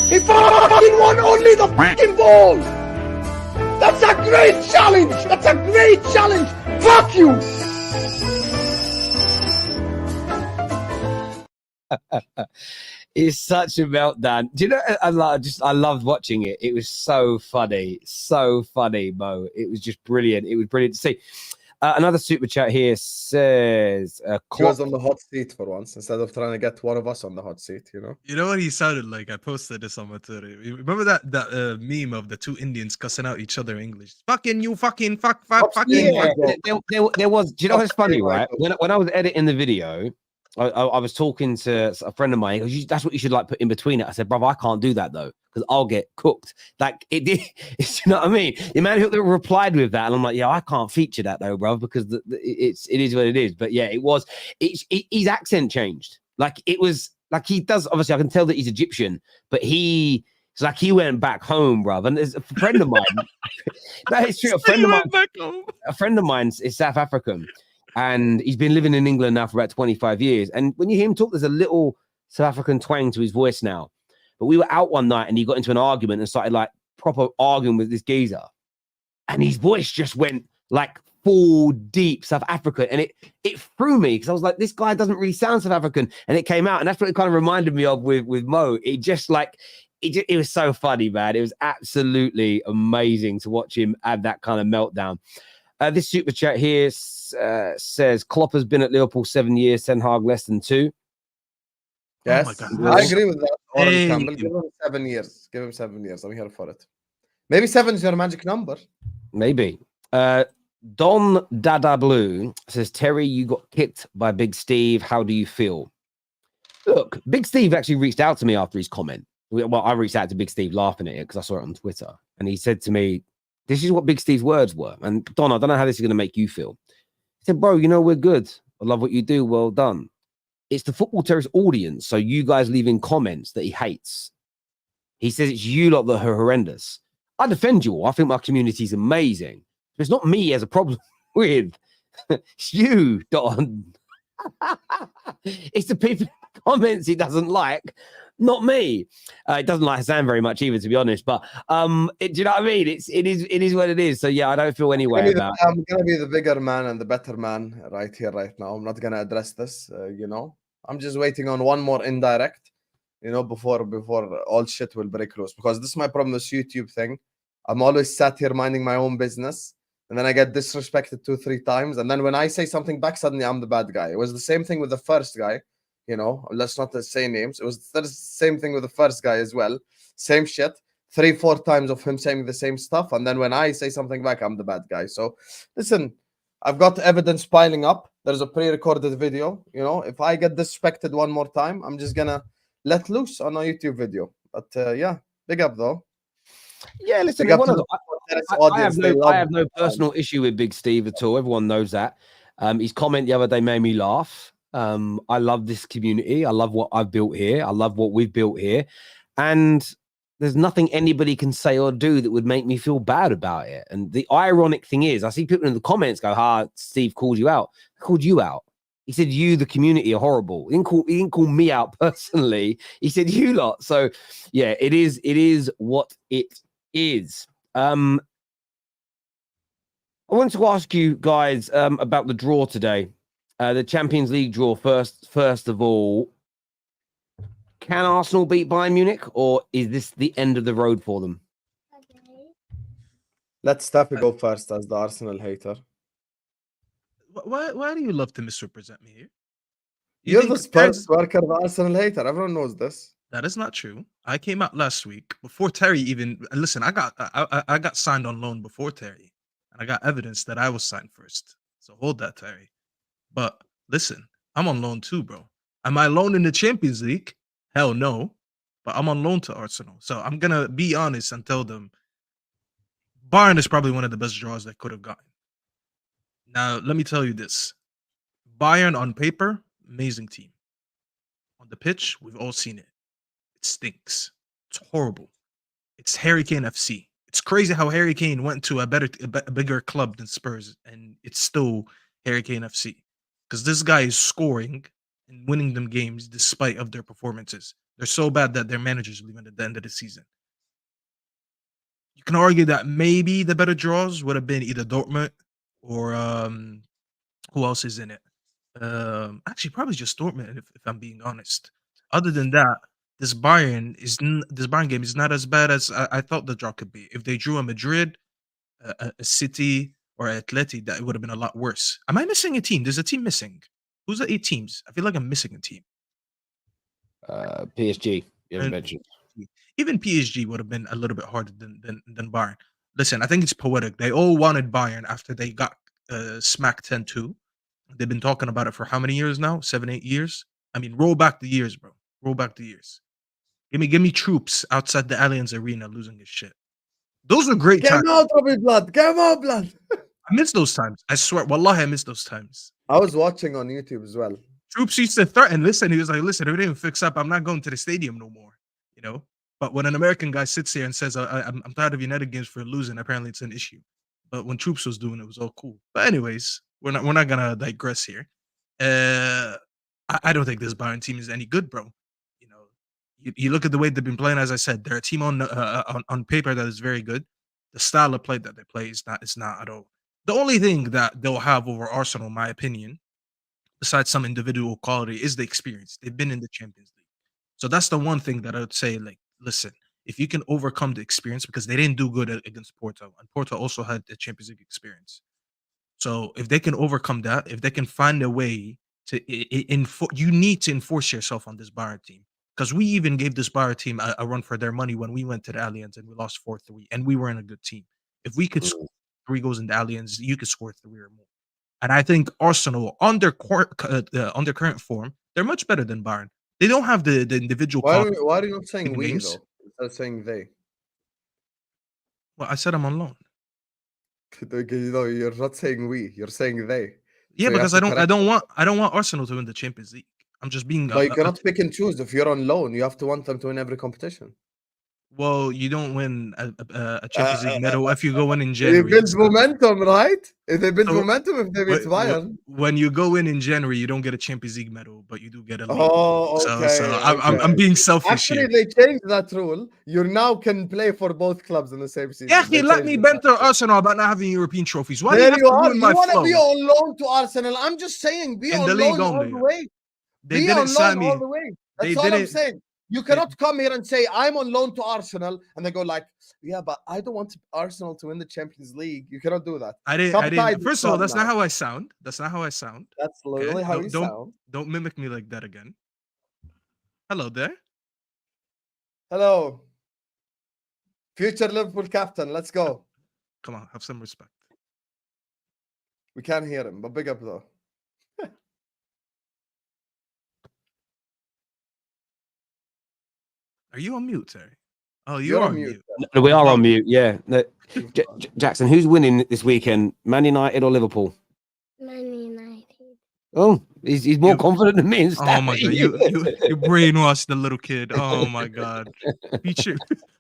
He fucking won only the fucking ball! That's a great challenge! That's a great challenge! Fuck you! It's such a meltdown. Do you know? I loved watching it. It was so funny, Mo. It was just brilliant. It was brilliant to see. Another super chat here says, He was on the hot seat for once instead of trying to get one of us on the hot seat, you know? You know what he sounded like? I posted this on my Twitter. You remember that meme of the 2 Indians cussing out each other in English? Fucking you, fucking fucking. Yeah, there was. Do you know what's funny, right? When I was editing the video, I was talking to a friend of mine. He goes, that's what you should like put in between it. I said, brother, I can't do that though, because I'll get cooked. Like it did. You know what I mean? The man who replied with that, and I'm like, yeah, I can't feature that though, bro, because it is what it is. But yeah, his accent changed. Like it was like he does. Obviously, I can tell that he's Egyptian, but it's like he went back home, bro. And there's a friend of mine. No, it's true. A friend of mine is South African. And he's been living in England now for about 25 years. And when you hear him talk, there's a little South African twang to his voice now. But we were out one night and he got into an argument and started like proper arguing with this geezer. And his voice just went like full deep South African. And it threw me because I was like, this guy doesn't really sound South African. And it came out. And that's what it kind of reminded me of with Mo. It just like, it was so funny, man. It was absolutely amazing to watch him have that kind of meltdown. This super chat here says Klopp has been at Liverpool 7 years, Ten Hag less than 2. Yes, I agree with that. Campbell, give him 7 years. Give him 7 years. I'm here for it. Maybe 7 is your magic number. Maybe. Don Dada Blue says, Terry, you got kicked by Big Steve. How do you feel? Look, Big Steve actually reached out to me after his comment. Well, I reached out to Big Steve laughing at it because I saw it on Twitter. And he said to me, this is what Big Steve's words were. And Don, I don't know how this is going to make you feel. He said, bro, we're good. I love what you do. Well done. It's the Football Terrorist audience. So you guys leaving comments that he hates. He says it's you lot that are horrendous. I defend you all. I think my community is amazing. But it's not me he has a problem with. It's you, Don. It's the people in the comments he doesn't like. Not me. It doesn't like Husam very much either, to be honest. But do you know what I mean? It is what it is. So yeah, I don't feel any way about it. I'm gonna be the bigger man and the better man right here, right now. I'm not gonna address this. I'm just waiting on one more indirect. Before all shit will break loose. Because this is my problem with this YouTube thing. I'm always sat here minding my own business. And then I get disrespected 2-3 times. And then when I say something back, suddenly I'm the bad guy. It was the same thing with the first guy. You know, let's not say names. It was the same thing with the first guy as well. Same shit. 3-4 times of him saying the same stuff. And then when I say something back, I'm the bad guy. So listen, I've got evidence piling up. There's a pre-recorded video. You know, if I get disrespected one more time, I'm just gonna let loose on a YouTube video. But yeah, big up though. Yeah, listen, Big up one to of the the, Podcast I audience. have They no, love I have no it. personal issue with Big Steve at all. Everyone knows that. His comment the other day made me laugh. I love this community. I love what I've built here. I love what we've built here. And there's nothing anybody can say or do that would make me feel bad about it. And the ironic thing is, I see people in the comments go, Steve called you out. I called you out. He said, you, the community, are horrible. He didn't call me out personally. He said, you lot. So, yeah, it is what it is. I wanted to ask you guys about the draw today. The Champions League draw first of all. Can Arsenal beat Bayern Munich, or is this the end of the road for them? Let Staffy go first as the Arsenal hater. Why do you love to misrepresent me here? You're think the Spurs worker, the Arsenal hater. Everyone knows this. that is not true. I came out last week before Terry even listen. I got signed on loan before Terry, and I got evidence that I was signed first. So hold that, Terry. But listen, I'm on loan too, bro. Am I alone in the Champions League? Hell no. But I'm on loan to Arsenal. So I'm gonna be honest and tell them Bayern is probably one of the best draws they could have gotten. Now, let me tell you this. Bayern on paper, amazing team. On the pitch, we've all seen it. It stinks. It's horrible. It's Harry Kane FC. It's crazy how Harry Kane went to a bigger club than Spurs, and it's still Harry Kane FC. Because this guy is scoring and winning them games despite of their performances. They're so bad that their managers leave at the end of the season. You can argue that maybe the better draws would have been either Dortmund or who else is in it? Actually, probably just Dortmund, if I'm being honest. Other than that, this Bayern game is not as bad as I thought the draw could be. If they drew a Madrid, a City, or Atleti, that would have been a lot worse. Am I missing a team? There's a team missing. Who's the 8 teams? I feel like I'm missing a team. PSG, you haven't mentioned. Even PSG would have been a little bit harder than Bayern. Listen, I think it's poetic. They all wanted Bayern after they got smacked 10-2. They've been talking about it for how many years now? 7-8 years? I mean, roll back the years, bro. Roll back the years. Give me troops outside the Allianz Arena losing his shit. Those were great times. Come out, Robbie Blood. Come out, blood. I miss those times. I swear. Wallahi, I miss those times. I was watching on YouTube as well. Troops used to threaten. Listen, he was like, listen, if it didn't fix up, I'm not going to the stadium no more. You know? But when an American guy sits here and says, I'm tired of United games for losing, apparently it's an issue. But when Troops was doing it, it was all cool. But anyways, we're not gonna digress here. I don't think this Bayern team is any good, bro. You know, you look at the way they've been playing. As I said, they're a team on paper that is very good. The style of play that they play is not at all. The only thing that they'll have over Arsenal, in my opinion, besides some individual quality, is the experience. They've been in the Champions League, so that's the one thing that I would say. Like, listen, if you can overcome the experience, because they didn't do good against Porto, and Porto also had the Champions League experience. So if they can overcome that, if they can find a way to, you need to enforce yourself on this Bayern team. Because we even gave this Bayern team a run for their money when we went to the Allianz and we lost 4-3, and we were in a good team. If we could score 3 goals in the Allianz, you could score 3 or more. And I think Arsenal, on their current form, they're much better than Bayern. They don't have the individual. Why are you not saying we games? though? Instead of saying they. Well, I said I'm on loan. You know, you're not saying we. You're saying they. Yeah, So you because have to I don't want Arsenal to win the Champions League. I'm just being. But you cannot pick and choose. If you're on loan, you have to want them to win every competition. Well, you don't win a Champions League medal if you go in They January. build momentum, right? If they build So, momentum, if they beat Bayern. When you go in January, you don't get a Champions League medal, but you do get a league. Oh, So okay. I'm being selfish Actually, here. they changed that rule. You now can play for both clubs in the same season. Yeah, They let changed me it. banter Arsenal about not having European trophies. Why do There you you have to are. ruin You my want to flow? be on loan to Arsenal. I'm just saying, be In on the loan league all only. the way. They Be didn't on sign loan me. all the way. They That's all I'm didn't- saying. You cannot come here and say I'm on loan to Arsenal, and they go like, "Yeah, but I don't want Arsenal to win the Champions League." You cannot do that. I Cup didn't. tied First is of all, gone that's not now. how I sound. That's not how I sound. That's Okay, literally how you sound. don't mimic me like that again. Hello there. Hello, future Liverpool captain. Let's go. Come on, have some respect. We can't hear him, but big up though. Are you on mute, Terry? Oh, You're you're on on mute. mute. No, we are Wow. on mute. Yeah. No, Jackson, who's winning this weekend? Man United or Liverpool? Man United. Oh, he's more You- confident than me and Oh my Staffy. god, you brainwashed the little kid. Oh my god.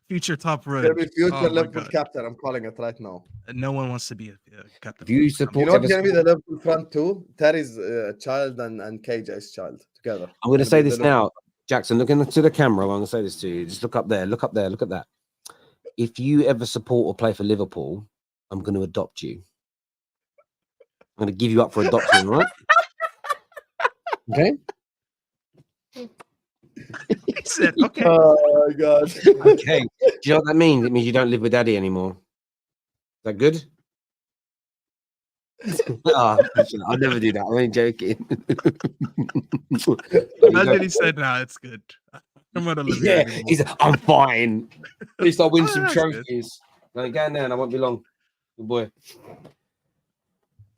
Future top Gonna red. be future Oh my Liverpool God. captain. I'm calling it right now. No one wants to be a captain. If you You support, know what's gonna be the Liverpool front two? Terry's child and KJ's child together. I'm going to Gonna say be this the now, Jackson. Look into the camera. I'm going to say this to you. Just look up there. Look up there. Look at that. If you ever support or play for Liverpool, I'm going to adopt you. I'm going to give you up for adoption, right? Okay. He said, okay. Oh my god. Okay. Do you know what that means? It means you don't live with daddy anymore. Is that good? Oh, I'll never do that. I'm only joking. Imagine he said, nah, it's good. I'm gonna live here Yeah, anymore. he's. I'm fine. At least I'll win Oh, some that's good. trophies. Like, go there, and I won't be long. Good boy.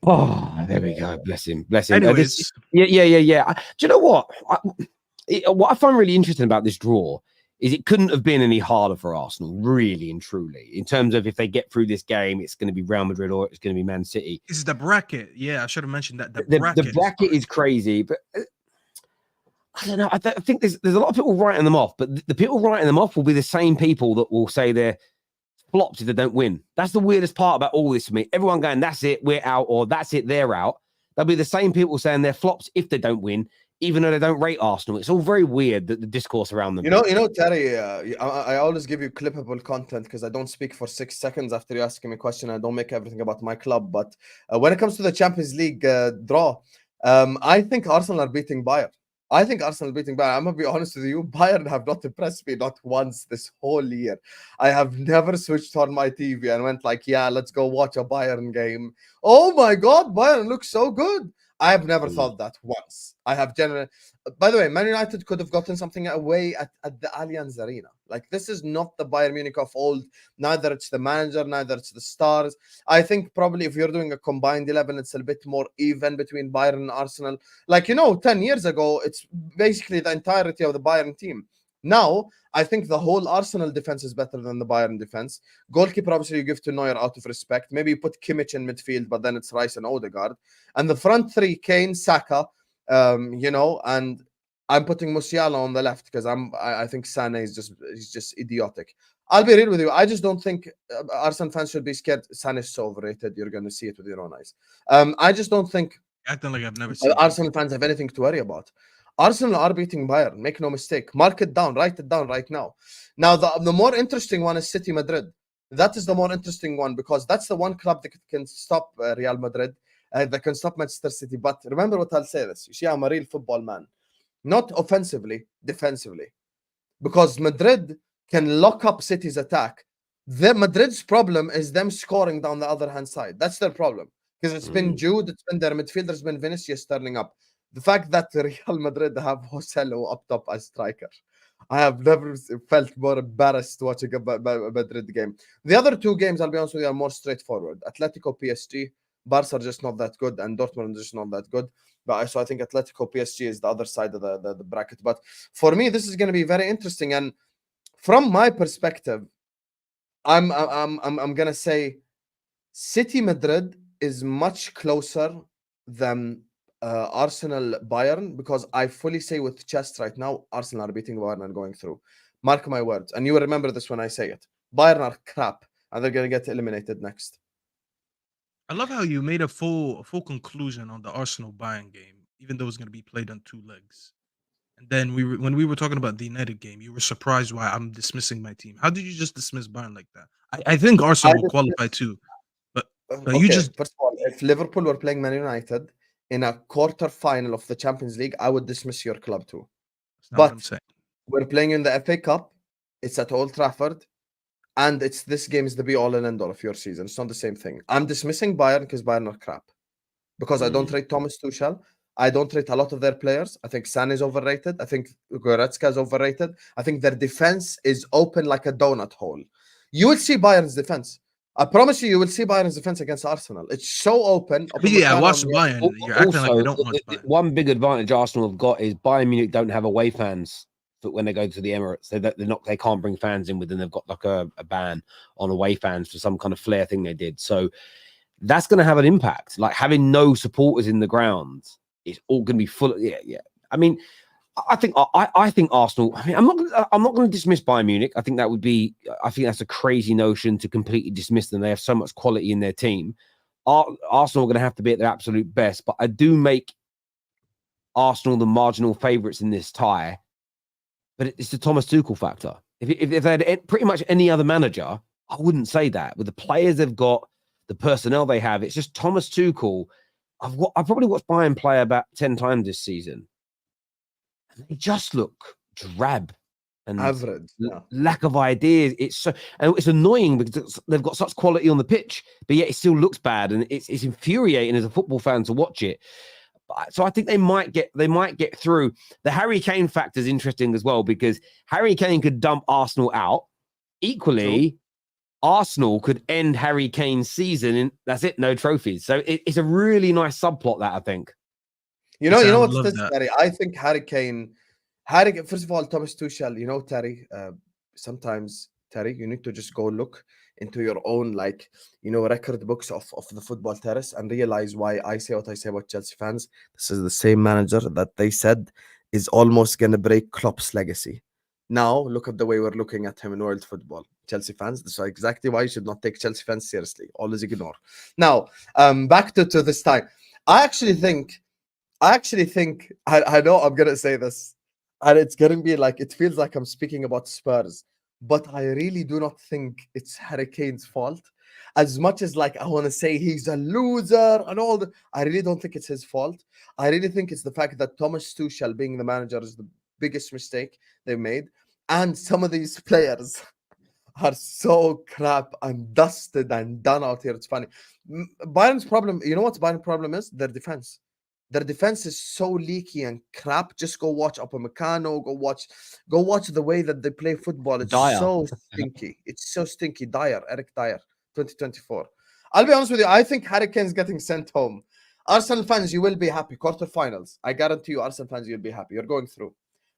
Oh, there we go. Bless him. Bless him. Anyways, Yeah. Do you know what? What I find really interesting about this draw is it couldn't have been any harder for Arsenal, really and truly. In terms of if they get through this game, it's going to be Real Madrid or it's going to be Man City. it's the bracket. Yeah, I should have mentioned that. The bracket is crazy, but I don't know. I think there's a lot of people writing them off, but the people writing them off will be the same people that will say they're flops if they don't win. That's the weirdest part about all this for me. Everyone going, that's it, we're out, or that's it, they're out. They'll be the same people saying they're flops if they don't win, even though they don't rate Arsenal. It's all very weird, the discourse around them. You know, Terry. I always give you clippable content because I don't speak for 6 seconds after you ask me a question. I don't make everything about my club. But when it comes to the Champions League draw, I think Arsenal are beating Bayern. I'm gonna be honest with you. Bayern have not impressed me not once this whole year. I have never switched on my TV and went like, yeah, let's go watch a Bayern game. Oh my God, Bayern looks so good. I have never thought that once. I have generally. By the way, Man United could have gotten something away at the Allianz Arena. Like, this is not the Bayern Munich of old. Neither it's the manager, neither it's the stars. I think probably if you're doing a combined 11, it's a bit more even between Bayern and Arsenal. Like, 10 years ago, it's basically the entirety of the Bayern team. Now, I think the whole Arsenal defense is better than the Bayern defense. Goalkeeper, obviously, you give to Neuer out of respect. Maybe you put Kimmich in midfield, but then it's Rice and Odegaard. And the front three, Kane, Saka, and I'm putting Musiala on the left because I think Sané is just idiotic. I'll be real with you. I just don't think Arsenal fans should be scared. Sané is so overrated. You're going to see it with your own eyes. I just don't think acting like I've never seen Arsenal fans have anything to worry about. Arsenal are beating Bayern. Make no mistake. Mark it down. Write it down right now. Now, the more interesting one is City Madrid. That is the more interesting one because that's the one club that can stop Real Madrid. That can stop Manchester City. But remember what I'll say this. You see, I'm a real football man. Not offensively, defensively. Because Madrid can lock up City's attack. Madrid's problem is them scoring down the other hand side. That's their problem. Because it's been Jude, it's been their midfielders, been Vinicius turning up. The fact that Real Madrid have Husam up top as striker. I have never felt more embarrassed watching a Madrid game. The other two games, I'll be honest with you, are more straightforward. Atletico, PSG, Barca are just not that good, and Dortmund is just not that good. So I think Atletico, PSG is the other side of the bracket. But for me, this is going to be very interesting. And from my perspective, I'm going to say City Madrid is much closer than Arsenal Bayern, because I fully say with chest right now, Arsenal are beating Bayern and going through. Mark my words, and you will remember this when I say it. Bayern are crap, and they're going to get eliminated next. I love how you made a full conclusion on the Arsenal Bayern game, even though it's going to be played on 2 legs. And then when we were talking about the United game, you were surprised why I'm dismissing my team. How did you just dismiss Bayern like that? I think Arsenal will qualify too, but okay, you just first of all, if Liverpool were playing Man United in a quarter final of the Champions League, I would dismiss your club too. That's not what I'm saying. We're playing in the FA Cup. It's at Old Trafford. And this game is the be-all and end-all of your season. It's not the same thing. I'm dismissing Bayern because Bayern are crap. Because I don't rate Thomas Tuchel. I don't rate a lot of their players. I think San is overrated. I think Goretzka is overrated. I think their defense is open like a donut hole. You will see Bayern's defense. I promise you, you will see Bayern's defense against Arsenal. It's so open. Yeah, watch Bayern. You're acting like I don't watch Bayern. One big advantage Arsenal have got is Bayern Munich don't have away fans when they go to the Emirates. They can't bring fans in with them. They've got like a ban on away fans for some kind of flair thing they did. So that's going to have an impact. Like having no supporters in the ground, it's all going to be full of, yeah. I mean, I think Arsenal. I mean, I'm not going to dismiss Bayern Munich. I think that's a crazy notion to completely dismiss them. They have so much quality in their team. Arsenal are going to have to be at their absolute best, but I do make Arsenal the marginal favourites in this tie. But it's the Thomas Tuchel factor. If they had pretty much any other manager, I wouldn't say that. With the players they've got, the personnel they have, it's just Thomas Tuchel. I've probably watched Bayern play about 10 times this season. They just look drab and average, lack of ideas. It's annoying because they've got such quality on the pitch, but yet it still looks bad, and it's infuriating as a football fan to watch it. So I think they might get through. The Harry Kane factor is interesting as well because Harry Kane could dump Arsenal out. Equally, true. Arsenal could end Harry Kane's season and that's it, no trophies. So it's a really nice subplot that I think. You know what's this, Terry? I think Harry Kane, first of all, Thomas Tuchel, Terry, sometimes, Terry, you need to just go look into your own, record books of the football terrace and realize why I say what I say about Chelsea fans. This is the same manager that they said is almost going to break Klopp's legacy. Now, look at the way we're looking at him in world football. Chelsea fans, this is exactly why you should not take Chelsea fans seriously. Always ignore. Now, back to this time. I actually think, I know I'm going to say this, and it's going to be it feels like I'm speaking about Spurs, but I really do not think it's Harry Kane's fault. As much as I want to say he's a loser and all that, I really don't think it's his fault. I really think it's the fact that Thomas Tuchel being the manager is the biggest mistake they made. And some of these players are so crap and dusted and done out here. It's funny. Bayern's problem, you know what Bayern's problem is? Their defense. Their defense is so leaky and crap. Just go watch Upamecano. Go watch the way that they play football. It's so stinky. It's so stinky. Eric Dyer, 2024. I'll be honest with you. I think Harry Kane's getting sent home. Arsenal fans, you will be happy. Quarterfinals. I guarantee you, Arsenal fans, you'll be happy. You're going through.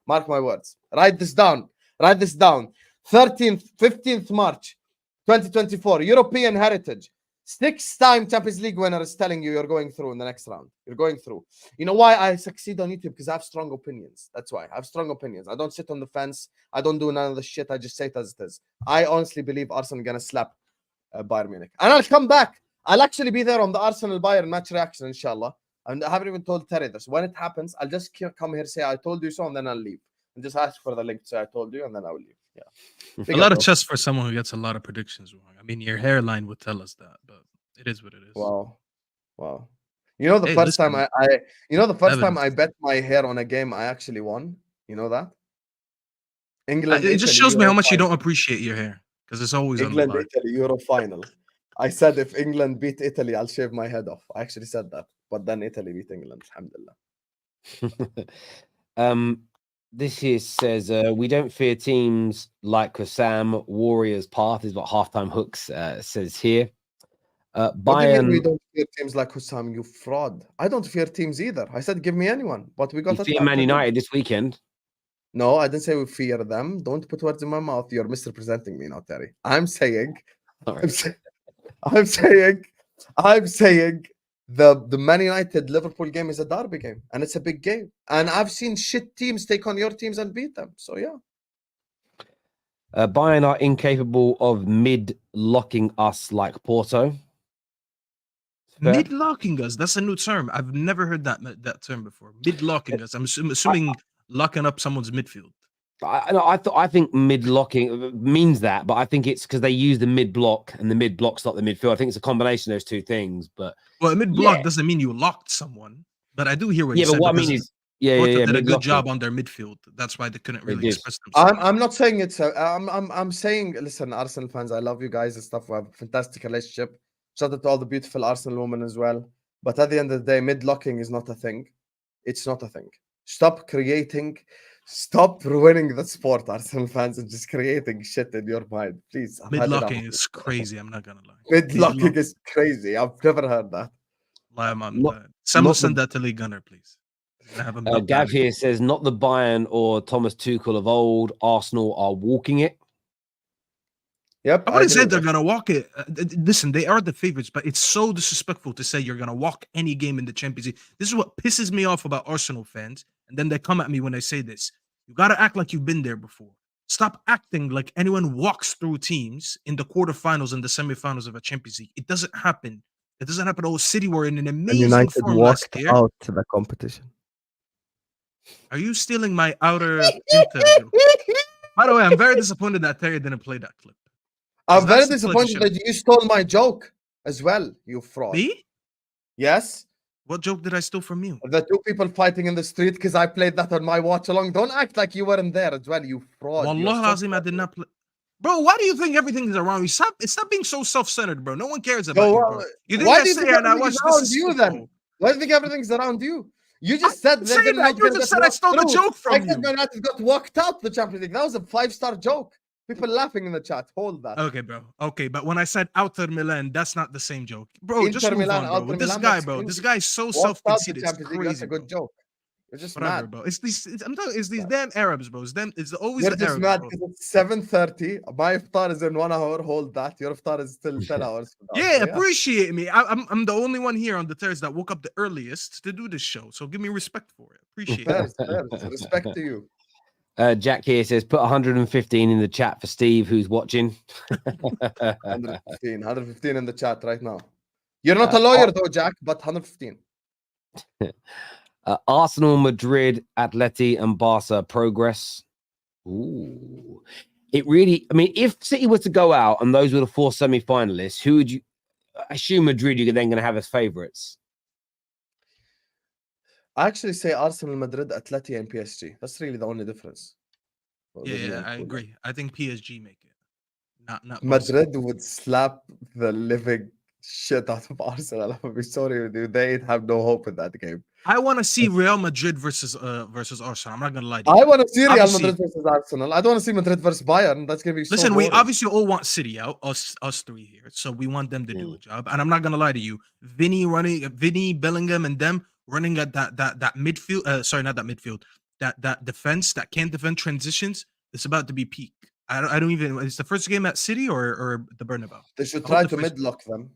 Mark my words. Write this down. 13th, 15th March, 2024. European Heritage. 6-time Champions League winner is telling you you're going through in the next round. You're going through. You know why I succeed on YouTube? Because I have strong opinions. That's why. I have strong opinions. I don't sit on the fence. I don't do none of the shit. I just say it as it is. I honestly believe Arsenal going to slap Bayern Munich. And I'll come back. I'll actually be there on the Arsenal-Bayern match reaction, inshallah. And I haven't even told Terry this. When it happens, I'll just come here, say I told you so, and then I'll leave. And just ask for the link to say I told you, and then I'll leave. Yeah. A lot of chess for someone who gets a lot of predictions wrong. I mean, your hairline would tell us that, but it is what it is. Wow. You know the first time I bet my hair on a game, I actually won. You know that? England. It just shows me how much you don't appreciate your hair because it's always England, on the line. Italy, Euro final. I said if England beat Italy, I'll shave my head off. I actually said that, but then Italy beat England. Alhamdulillah. This here says we don't fear teams like Husam. Warriors path is what halftime hooks says here. Bayern. We don't fear teams like Husam. You fraud. I don't fear teams either. I said give me anyone, but we got. You fear Man United this weekend. No, I didn't say we fear them. Don't put words in my mouth. You're misrepresenting me now, Terry. I'm saying the Man United Liverpool game is a derby game and it's a big game. And I've seen shit teams take on your teams and beat them. So yeah. Bayern are incapable of mid-locking us like Porto. Mid-locking us? That's a new term. I've never heard that term before. Mid-locking us. I'm assuming locking up someone's midfield. I think mid-locking means that, but I think it's because they use the mid-block and the mid-block's not the midfield. I think it's a combination of those two things. But well, a mid-block doesn't mean you locked someone. But I do hear what you said. Yeah, but what I mean is Yeah, Dortmund did a mid-locking. good job on their midfield. That's why they couldn't They really did. express themselves. I'm not saying it's I'm saying, listen, Arsenal fans, I love you guys and stuff. We have a fantastic relationship. Shout out to all the beautiful Arsenal women as well. But at the end of the day, mid-locking is not a thing. It's not a thing. Stop ruining the sport, Arsenal fans, and just creating shit in your mind. Please. I've had enough. Mid-locking is crazy. I'm not gonna lie. Mid-locking is crazy. I've never heard that. Someone not send the- that to Lee Gunner, please. Have him Gav here says, not the Bayern or Thomas Tuchel of old. Arsenal are walking it. Yep. I wouldn't agree say with they're that. gonna walk it. Listen, they are the favorites, but it's so disrespectful to say you're gonna walk any game in the Champions League. This is what pisses me off about Arsenal fans, and then they come at me when I say this. You gotta act like you've been there before. Stop acting like anyone walks through teams in the quarterfinals and the semifinals of a Champions League. It doesn't happen. It doesn't happen. Oh, City were in an And amazing United form walked last year. out to the competition. Are you stealing my outer inter? By the way, I'm very disappointed that Terry didn't play that clip. I'm very That's the clip you disappointed should've- that you stole my joke as well, you fraud. Me? Yes. What joke did I steal from you? The two people fighting in the street because I played that on my watch along. Don't act like you weren't there as well, you fraud. You're Wallah so Azim, I fraud. did not play. Bro, why do you think everything is around you? Stop being so self-centered, bro. No one cares about So, you, bro. You think why I do you sit think here and I everything's watch around this is you football? then? Why do you think everything's around you? You just I said didn't they're say gonna that. not You gonna just get said I walked stole the through. joke from I said you. Man United got walked out the Champions League. That was a 5-star joke. People laughing in the chat. Hold that. Okay, bro. Okay, but when I said Outer Milan, that's not the same joke. Bro, just Inter move Milan, on, bro. Outer With this Milan, guy, that's bro. cringy. This guy is so Walked out the self-conceited. It's Champions League. That's crazy, a bro. good joke. You're just Whatever, mad. bro. It's these Mad. damn Arabs, bro. It's always You're the just Arabs, mad bro. because it's 7:30. My iftar is in 1 hour. Hold that. Your iftar is still 10 hours. from now. Yeah, So, appreciate me. I'm the only one here on the terrace that woke up the earliest to do this show. So give me respect for it. Appreciate it. Fairs. Respect to you. Jack here says, put 115 in the chat for Steve, who's watching. 115 in the chat right now. You're not a lawyer though, Jack, but 115. Arsenal, Madrid, Atleti, and Barca progress. Ooh. It really, I mean, if City were to go out and those were the 4 semi-finalists, who would you I assume Madrid you're then going to have as favourites? I actually say Arsenal, Madrid, Atleti, and PSG. That's really the only difference. Yeah, I agree. I think PSG make it. Not Barca. Madrid would slap the living shit out of Arsenal. I'm sorry with you. They have no hope in that game. I want to see Real Madrid versus Arsenal. I'm not gonna lie to I you. want to see Real Obviously- Madrid versus Arsenal. I don't want to see Madrid versus Bayern. That's gonna be so Listen, we boring. obviously all want City out, us three here. So we want them to do a job. And I'm not gonna lie to you. Vinny, Bellingham, and them running at that midfield. Sorry, not that midfield. That defense that can't defend transitions. It's about to be peak. I don't even. It's the first game at City or the Bernabeu. They should I try hope to the first- midlock them.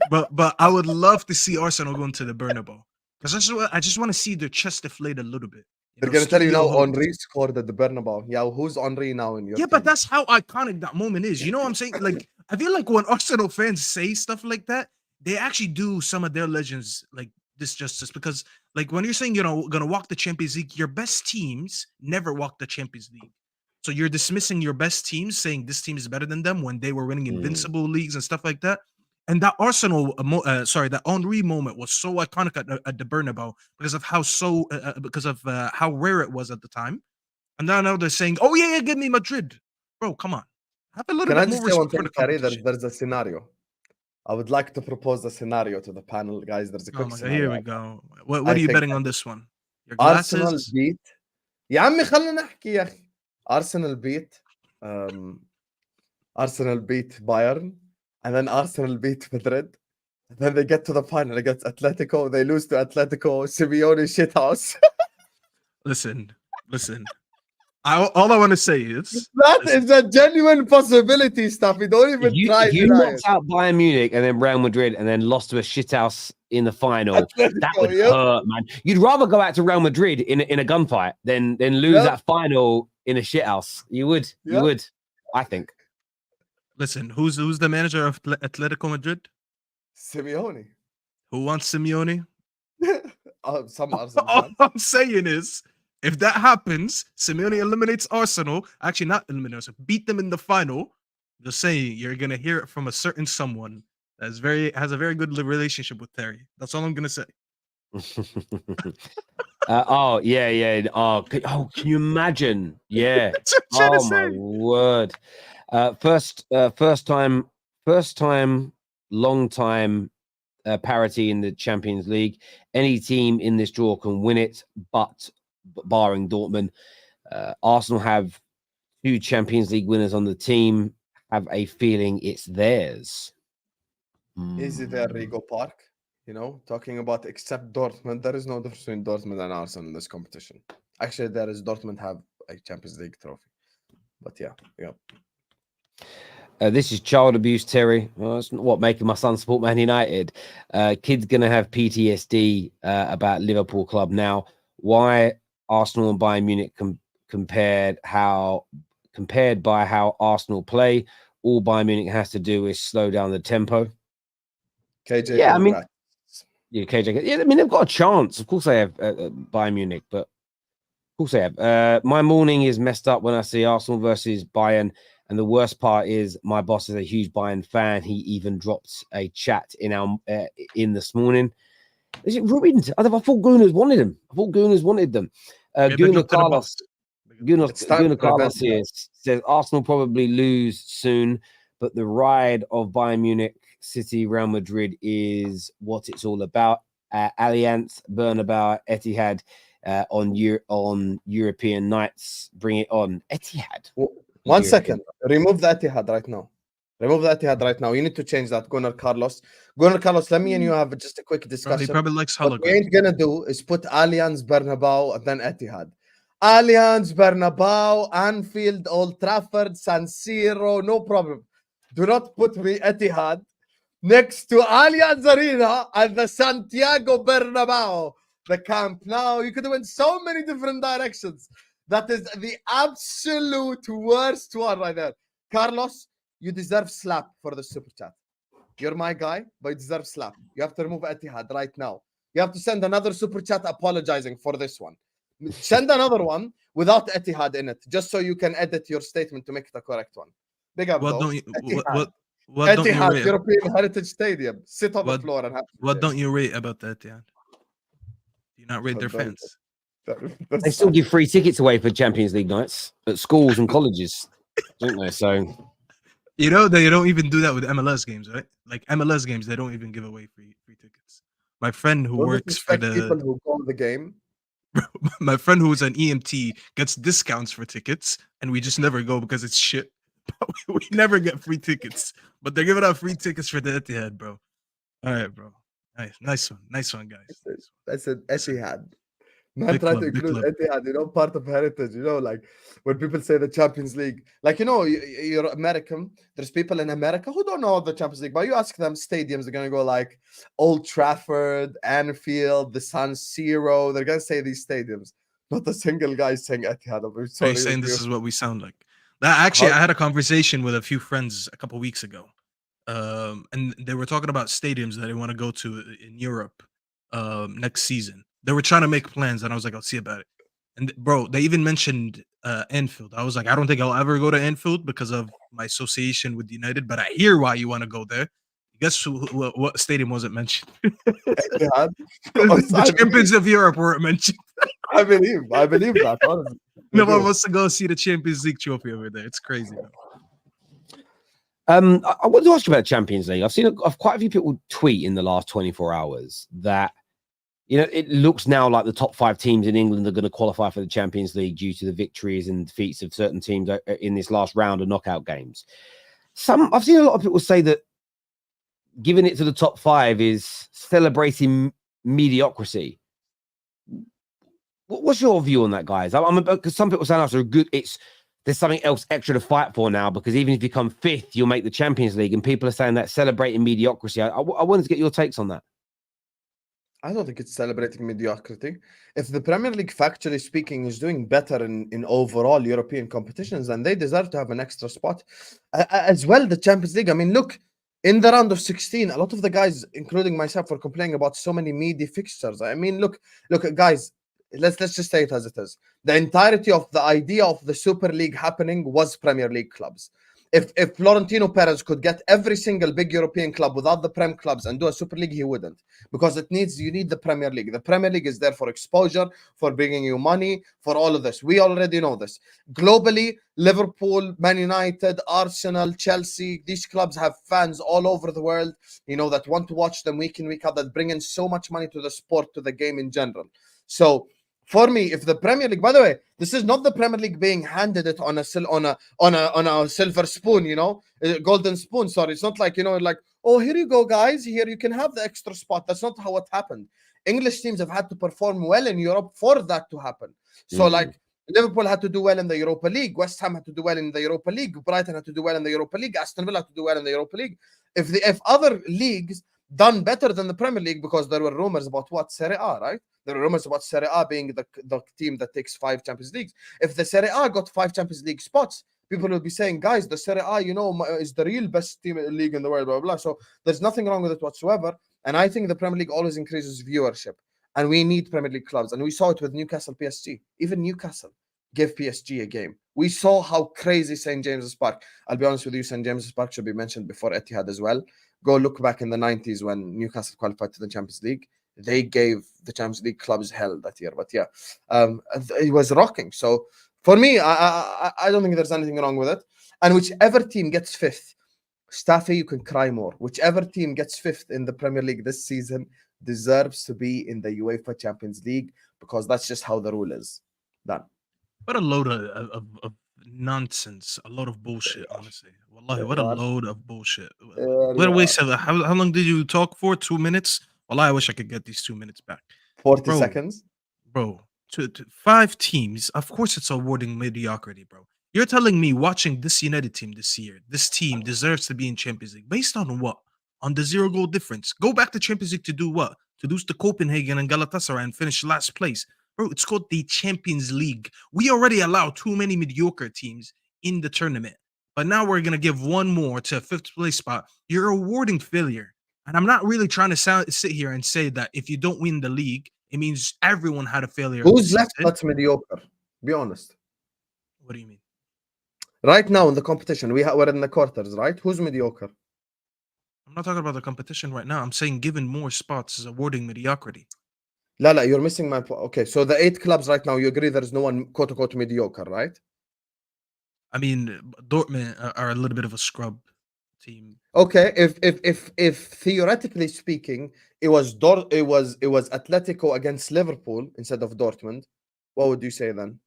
But I would love to see Arsenal go into the Bernabeu because I just want to see their chest deflate a little bit. They're gonna tell you now Studio Hope. Henry scored at the Bernabeu. Yeah, who's Henry now in your Yeah, team? but that's how iconic that moment is. You know what I'm saying? Like, I feel like when Arsenal fans say stuff like that, they actually do some of their legends like this justice. Because, like, when you're saying, gonna walk the Champions League, your best teams never walk the Champions League. So you're dismissing your best teams, saying this team is better than them when they were winning invincible leagues and stuff like that. And that that Henry moment was so iconic at the Bernabeu because of how rare it was at the time. And now they're saying, "Oh yeah, give me Madrid, bro. Come on, have a little Can I bit just more say one respect for thing, the Carrie? competition." There's a scenario. I would like to propose a scenario to the panel, guys. There's a Oh quick my God, scenario. here we go. What I are you think betting on this one? Your Arsenal glasses? beat يا عمي خلينا نحكي يا أخي. Arsenal beat Bayern, and then Arsenal beat Madrid. And then they get to the final against Atletico. They lose to Atletico. Simeone shithouse. Listen. All I want to say is That is a genuine possibility, Staffy. Don't even try If to you deny knocked out Bayern Munich and then Real Madrid and then lost to a shithouse in the final, it. that Atletico, would yep. hurt, man. You'd rather go out to Real Madrid in a gunfight than lose Yep. that final in a shithouse. You would. You Yep. would. I think. listen. Who's the manager of Atletico Madrid? Simeone. Who wants Simeone? Some Arsenal All fans. I'm saying is, if that happens, Simeone eliminates Arsenal. Actually, not eliminate Arsenal. Beat them in the final. Just saying, you're gonna hear it from a certain someone that has a very good relationship with Terry. That's all I'm gonna say. Oh yeah. Oh, can you imagine? Yeah. That's what I'm trying to Oh my say. word. First time, long time parity in the Champions League. Any team in this draw can win it, but barring Dortmund. Arsenal have 2 Champions League winners on the team. Have a feeling it's theirs. Easy there, Rigo Park. You know, talking about except Dortmund, there is no difference between Dortmund and Arsenal in this competition. Actually, there is Dortmund have a Champions League trophy. But yeah. This is child abuse, Terry. Well, that's not what making my son support Man United. Kid's gonna have PTSD about Liverpool club now. Why Arsenal and Bayern Munich compared by how Arsenal play? All Bayern Munich has to do is slow down the tempo. KJ, Yeah, I mean, congrats. yeah, KJ. Yeah, I mean they've got a chance. Of course they have Bayern Munich, but of course they have. My morning is messed up when I see Arsenal versus Bayern. And the worst part is my boss is a huge Bayern fan. He even dropped a chat in our in this morning. Is it ruined? I thought Gunners wanted them. Gunnar Carlos here says Arsenal probably lose soon, but the ride of Bayern Munich, City, Real Madrid is what it's all about. Allianz, Bernabeu, Etihad on European nights. Bring it on, Etihad. 1 second. Remove the Etihad right now. You need to change that, Gunnar Carlos. Let me and you have just a quick discussion. He probably likes What we holograms. ain't gonna do is put Allianz, Bernabeu, and then Etihad. Allianz, Bernabeu, Anfield, Old Trafford, San Siro, no problem. Do not put me Etihad next to Allianz Arena and the Santiago Bernabeu, the Camp Nou. You could have went so many different directions. That is the absolute worst one right there. Carlos, you deserve slap for the super chat. You're my guy, but you deserve slap. You have to remove Etihad right now. You have to send another super chat apologizing for this one. Send another one without Etihad in it, just so you can edit your statement to make it the correct one. Big up, What though. don't you? Etihad. What don't you Etihad rate? European Heritage Stadium. Sit on the What- floor and have. What don't you rate about that, yeah? Do you not rate their fans? They still give free tickets away for Champions League nights at schools and colleges, don't they? So You know they don't even do that with MLS games, right? Like MLS games, they don't even give away free tickets. My friend who works for people the who call the game. my friend who's an EMT gets discounts for tickets, and we just never go because it's shit. We never get free tickets, but they're giving out free tickets for the Etihad, bro. All right, bro. Nice one, guys. I said Etihad. Man, Big try club, to big include club. Etihad, part of heritage, like when people say the Champions League, like, you're American, there's people in America who don't know the Champions League, but you ask them stadiums, they're going to go like Old Trafford, Anfield, the San Siro, they're going to say these stadiums. Not a single guy saying Etihad. I'm Are sorry you saying with this you. is what we sound like? Actually, I had a conversation with a few friends a couple weeks ago, and they were talking about stadiums that they want to go to in Europe next season. They were trying to make plans, and I was like, I'll see about it. And bro, they even mentioned Anfield. I was like, I don't think I'll ever go to Anfield because of my association with United, but I hear why you want to go there. Guess what stadium wasn't mentioned? Etihad. The champions of Europe weren't mentioned. I believe that, honestly. No one wants to go see the Champions League trophy over there. It's crazy, bro. I want to ask you about Champions League. I've seen quite a few people tweet in the last 24 hours that it looks now like the top 5 teams in England are going to qualify for the Champions League due to the victories and defeats of certain teams in this last round of knockout games. I've seen a lot of people say that giving it to the top 5 is celebrating mediocrity. What's your view on that, guys? Because some people saying after good, there's something else extra to fight for now, because even if you come 5th, you'll make the Champions League, and people are saying that celebrating mediocrity. I wanted to get your takes on that. I don't think it's celebrating mediocrity. If the Premier League, factually speaking, is doing better in overall European competitions, then they deserve to have an extra spot. As well, the Champions League. I mean, look, in the round of 16, a lot of the guys, including myself, were complaining about so many meaty fixtures. I mean, look, guys, let's just say it as it is. The entirety of the idea of the Super League happening was Premier League clubs. If Florentino Perez could get every single big European club without the Prem clubs and do a Super League, he wouldn't, because you need the Premier League. The Premier League is there for exposure, for bringing you money, for all of this. We already know this. Globally, Liverpool, Man United, Arsenal, Chelsea, these clubs have fans all over the world, that want to watch them week in, week out, that bring in so much money to the sport, to the game in general. So for me, if the Premier League, by the way, this is not the Premier League being handed it on a silver spoon, golden spoon. Sorry, it's not like like, oh, here you go, guys. Here you can have the extra spot. That's not how it happened. English teams have had to perform well in Europe for that to happen. So like Liverpool had to do well in the Europa League. West Ham had to do well in the Europa League. Brighton had to do well in the Europa League. Aston Villa had to do well in the Europa League. If other leagues done better than the Premier League, because there were rumors about Serie A, right? There were rumors about Serie A being the team that takes 5 Champions Leagues. If the Serie A got 5 Champions League spots, people will be saying, guys, the Serie A, is the real best league in the world, blah, blah, blah. So there's nothing wrong with it whatsoever. And I think the Premier League always increases viewership. And we need Premier League clubs. And we saw it with Newcastle PSG. Even Newcastle gave PSG a game. We saw how crazy St. James's Park. I'll be honest with you, St. James's Park should be mentioned before Etihad as well. Go look back in the 90s when Newcastle qualified to the Champions League. They gave the Champions League clubs hell that year. But yeah, it was rocking. So for me, I don't think there's anything wrong with it. And whichever team gets 5th, Staffy, you can cry more. Whichever team gets 5th in the Premier League this season deserves to be in the UEFA Champions League, because that's just how the rule is. Done. What a load of nonsense. A load of bullshit, honestly. Wallahi, what a load of bullshit. What a waste of how long did you talk for? 2 minutes? Wallahi, I wish I could get these 2 minutes back. 40 seconds? Bro, 5 teams. Of course it's awarding mediocrity, bro. You're telling me watching this United team this year, this team deserves to be in Champions League. Based on what? On the 0-goal difference. Go back to Champions League to do what? To lose to Copenhagen and Galatasaray and finish last place. Bro, it's called the Champions League. We already allow too many mediocre teams in the tournament. But now we're going to give one more to a 5th place spot. You're awarding failure. And I'm not really trying to sit here and say that if you don't win the league, it means everyone had a failure. Who's left that's mediocre? Be honest. What do you mean? Right now in the competition, we're in the quarters, right? Who's mediocre? I'm not talking about the competition right now. I'm saying given more spots is awarding mediocrity. Lala, you're missing my point. Okay, so the 8 clubs right now, you agree there's no one quote-unquote mediocre, right? I mean, Dortmund are a little bit of a scrub team. Okay, if theoretically speaking, it was Atletico against Liverpool instead of Dortmund, what would you say then?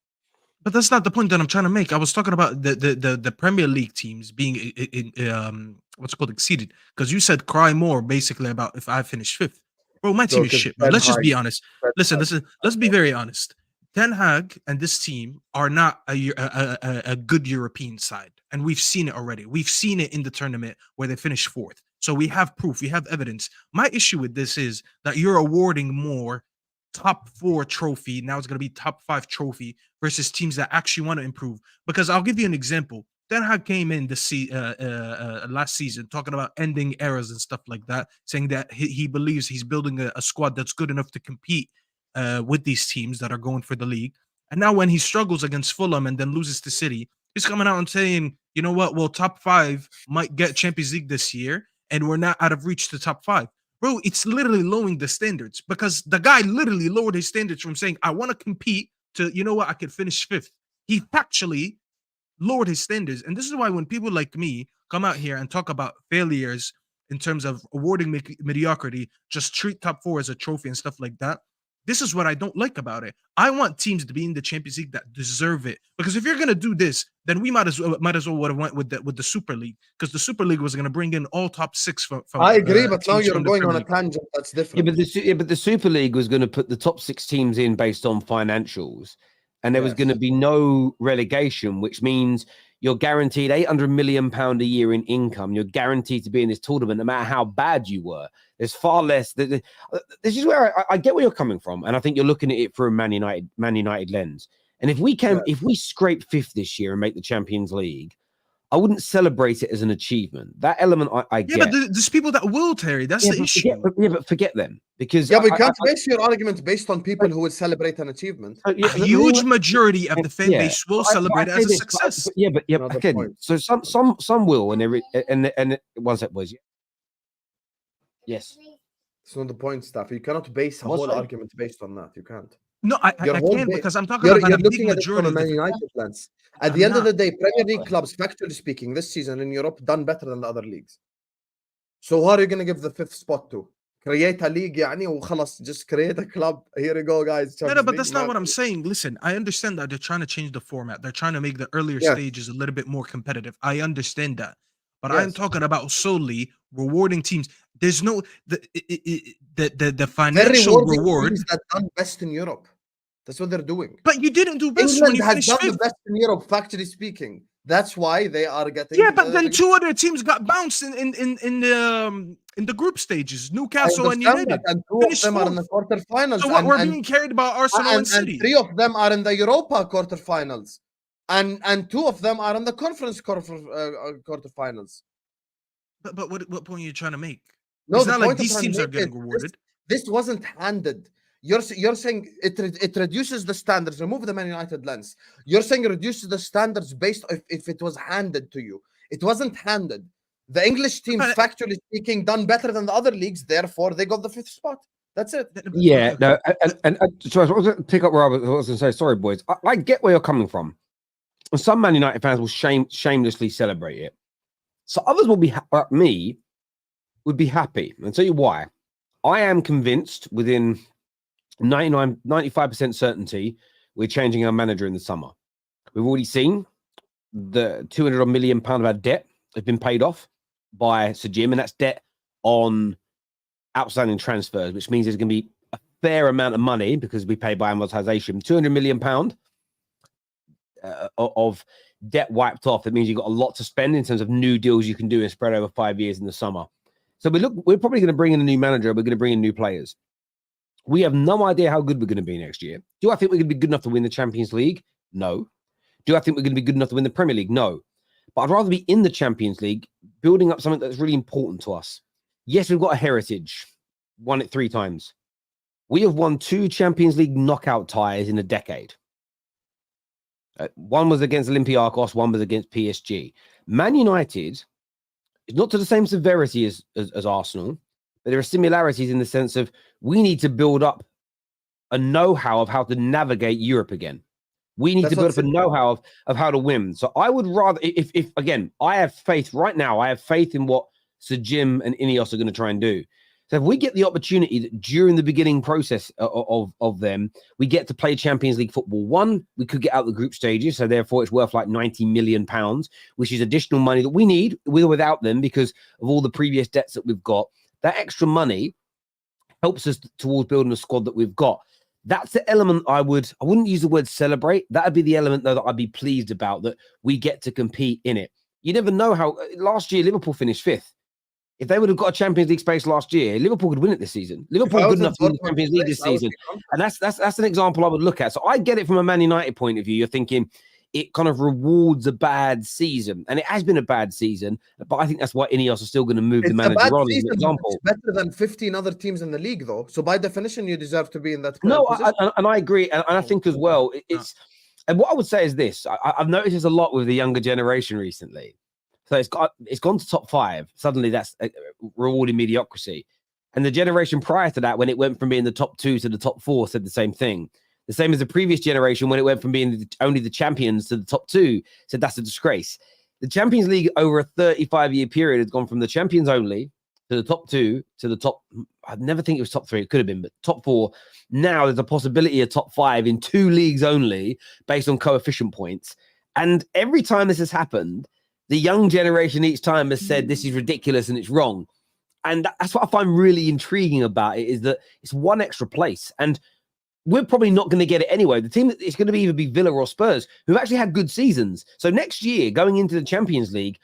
But that's not the point that I'm trying to make. I was talking about the Premier League teams being what's it called, exceeded, because you said cry more basically about if I finish 5th. Bro, my team is shit, bro. Let's just be honest. Listen, let's be very honest. Ten Hag and this team are not a good European side, and we've seen it already. We've seen it in the tournament where they finished 4th. So we have proof, we have evidence. My issue with this is that you're awarding more top 4 trophy. Now it's going to be top 5 trophy versus teams that actually want to improve. Because I'll give you an example. Ten Hag came in last season talking about ending eras and stuff like that, saying that he believes he's building a squad that's good enough to compete with these teams that are going for the league. And now when he struggles against Fulham and then loses to City, he's coming out and saying, you know what, well, top 5 might get Champions League this year, and we're not out of reach to top 5. Bro, it's literally lowering the standards, because the guy literally lowered his standards from saying, I want to compete, to, you know what, I could finish 5th. He factually lowered his standards. And this is why when people like me come out here and talk about failures in terms of awarding mediocrity, just treat top 4 as a trophy and stuff like that, this is what I don't like about it. I want teams to be in the Champions League that deserve it. Because if you're gonna do this, then we might as well would have went with the Super League, because the Super League was gonna bring in all top 6 from I agree, but now you're going on a tangent. That's different. But the Super League was going to put the top 6 teams in based on financials, and there was going to be no relegation, which means you're guaranteed £800 million a year in income. You're guaranteed to be in this tournament, no matter how bad you were. There's far less. This is where I get where you're coming from, and I think you're looking at it through a Man United lens. And if we scrape 5th this year and make the Champions League, I wouldn't celebrate it as an achievement. That element I Yeah, get. but there's people that will, Terry. That's the issue. But forget them because Yeah, but you can't base your argument based on people who would celebrate an achievement. A huge majority of the fan base will celebrate it as a this, success. but Another again, point. so some will, and one sec, boys. Yes. It's not the point, stuff. You cannot base a What's whole that? argument based on that. You can't. No, I Your whole can't ba- because I'm talking You're about a big looking at it majority from a of Man the United lens. At I'm the end of not. the day, Premier League clubs, factually speaking, this season in Europe done better than the other leagues. So who are you going to give the 5th spot to? Create a league, يعني, وخلاص, just create a club. Here you go, guys. No, Champions but League. that's not what I'm saying. Listen, I understand that they're trying to change the format. They're trying to make the earlier Yes. stages a little bit more competitive. I understand that. But I'm Yes. talking about solely rewarding teams. There's no the They're financial rewarding reward. teams that done best in Europe. That's what they're doing. But you didn't do best when England you has finished done the fifth. best in Europe, factually speaking. That's why they are getting. Yeah, but then two other teams got bounced in the group stages. I Newcastle and understand United. that, and 2 of finished them are in the fourth. quarterfinals. So what and, we're and, being carried by Arsenal and City. 3 of them are in the Europa quarterfinals, and 2 of them are in the conference quarterfinals. But what point are you trying to make? No, It's the not like point I'm these trying to teams are make getting is rewarded. This wasn't handed. You're saying it reduces the standards. Remove the Man United lens. You're saying it reduces the standards based if it was handed to you. It wasn't handed. The English teams, But- factually speaking, done better than the other leagues. Therefore, they got the 5th spot. That's it. Yeah, no, and sorry, I was going to pick up where I was going to say. Sorry, boys. I get where you're coming from. And some Man United fans will shamelessly celebrate it. So others will be me would be happy. And I'll tell you why. I am convinced within 95% certainty we're changing our manager in the summer. We've already seen the 200 million pound of our debt has been paid off by Sir Jim, and that's debt on outstanding transfers, which means there's going to be a fair amount of money because we pay by amortization. 200 million pound of debt wiped off. That means you've got a lot to spend in terms of new deals you can do and spread over 5 years in the summer. So we're probably going to bring in a new manager. We're going to bring in new players. We have no idea how good we're going to be next year. Do I think we're going to be good enough to win the Champions League? No. Do I think we're going to be good enough to win the Premier League? No. But I'd rather be in the Champions League, building up something that's really important to us. Yes, we've got a heritage. Won it 3 times. We have won 2 Champions League knockout ties in a decade. One was against Olympiacos, one was against PSG. Man United is not to the same severity as Arsenal, but there are similarities in the sense of we need to build up a know-how of how to navigate Europe again. We need to build up a know-how of how to win. So I would rather, if again, I have faith right now, I have faith in what Sir Jim and Ineos are going to try and do. So if we get the opportunity that during the beginning process of them, we get to play Champions League football. One, we could get out the group stages. So therefore it's worth like 90 million pounds, which is additional money that we need with or without them because of all the previous debts that we've got. That extra money helps us towards building a squad that we've got. That's the element I wouldn't use the word celebrate. That'd be the element though that I'd be pleased about, that we get to compete in it. You never know how last year Liverpool finished 5th. If they would have got a Champions League space last year, Liverpool could win it this season. Liverpool good enough to win the Champions League this season. And that's an example I would look at. So I get it from a Man United point of view. You're thinking it kind of rewards a bad season. And it has been a bad season, but I think that's why Ineos are still going to move the manager on as an example. It's better than 15 other teams in the league, though. So by definition, you deserve to be in that. No, and I agree. And I think as well, it's, and what I would say is this, I've noticed this a lot with the younger generation recently. So it's gone to top 5. Suddenly that's rewarding mediocrity. And the generation prior to that, when it went from being the top 2 to the top 4, said the same thing. The same as the previous generation, when it went from being only the champions to the top 2, said that's a disgrace. The Champions League over a 35-year period has gone from the champions only to the top 2 to the top. I'd never think it was top 3. It could have been, but top 4. Now there's a possibility of top 5 in 2 leagues only based on coefficient points. And every time this has happened, the young generation each time has said this is ridiculous and it's wrong. And that's what I find really intriguing about it, is that it's one extra place. And we're probably not going to get it anyway. The team that it's going to either be Villa or Spurs, who've actually had good seasons. So next year, going into the Champions League,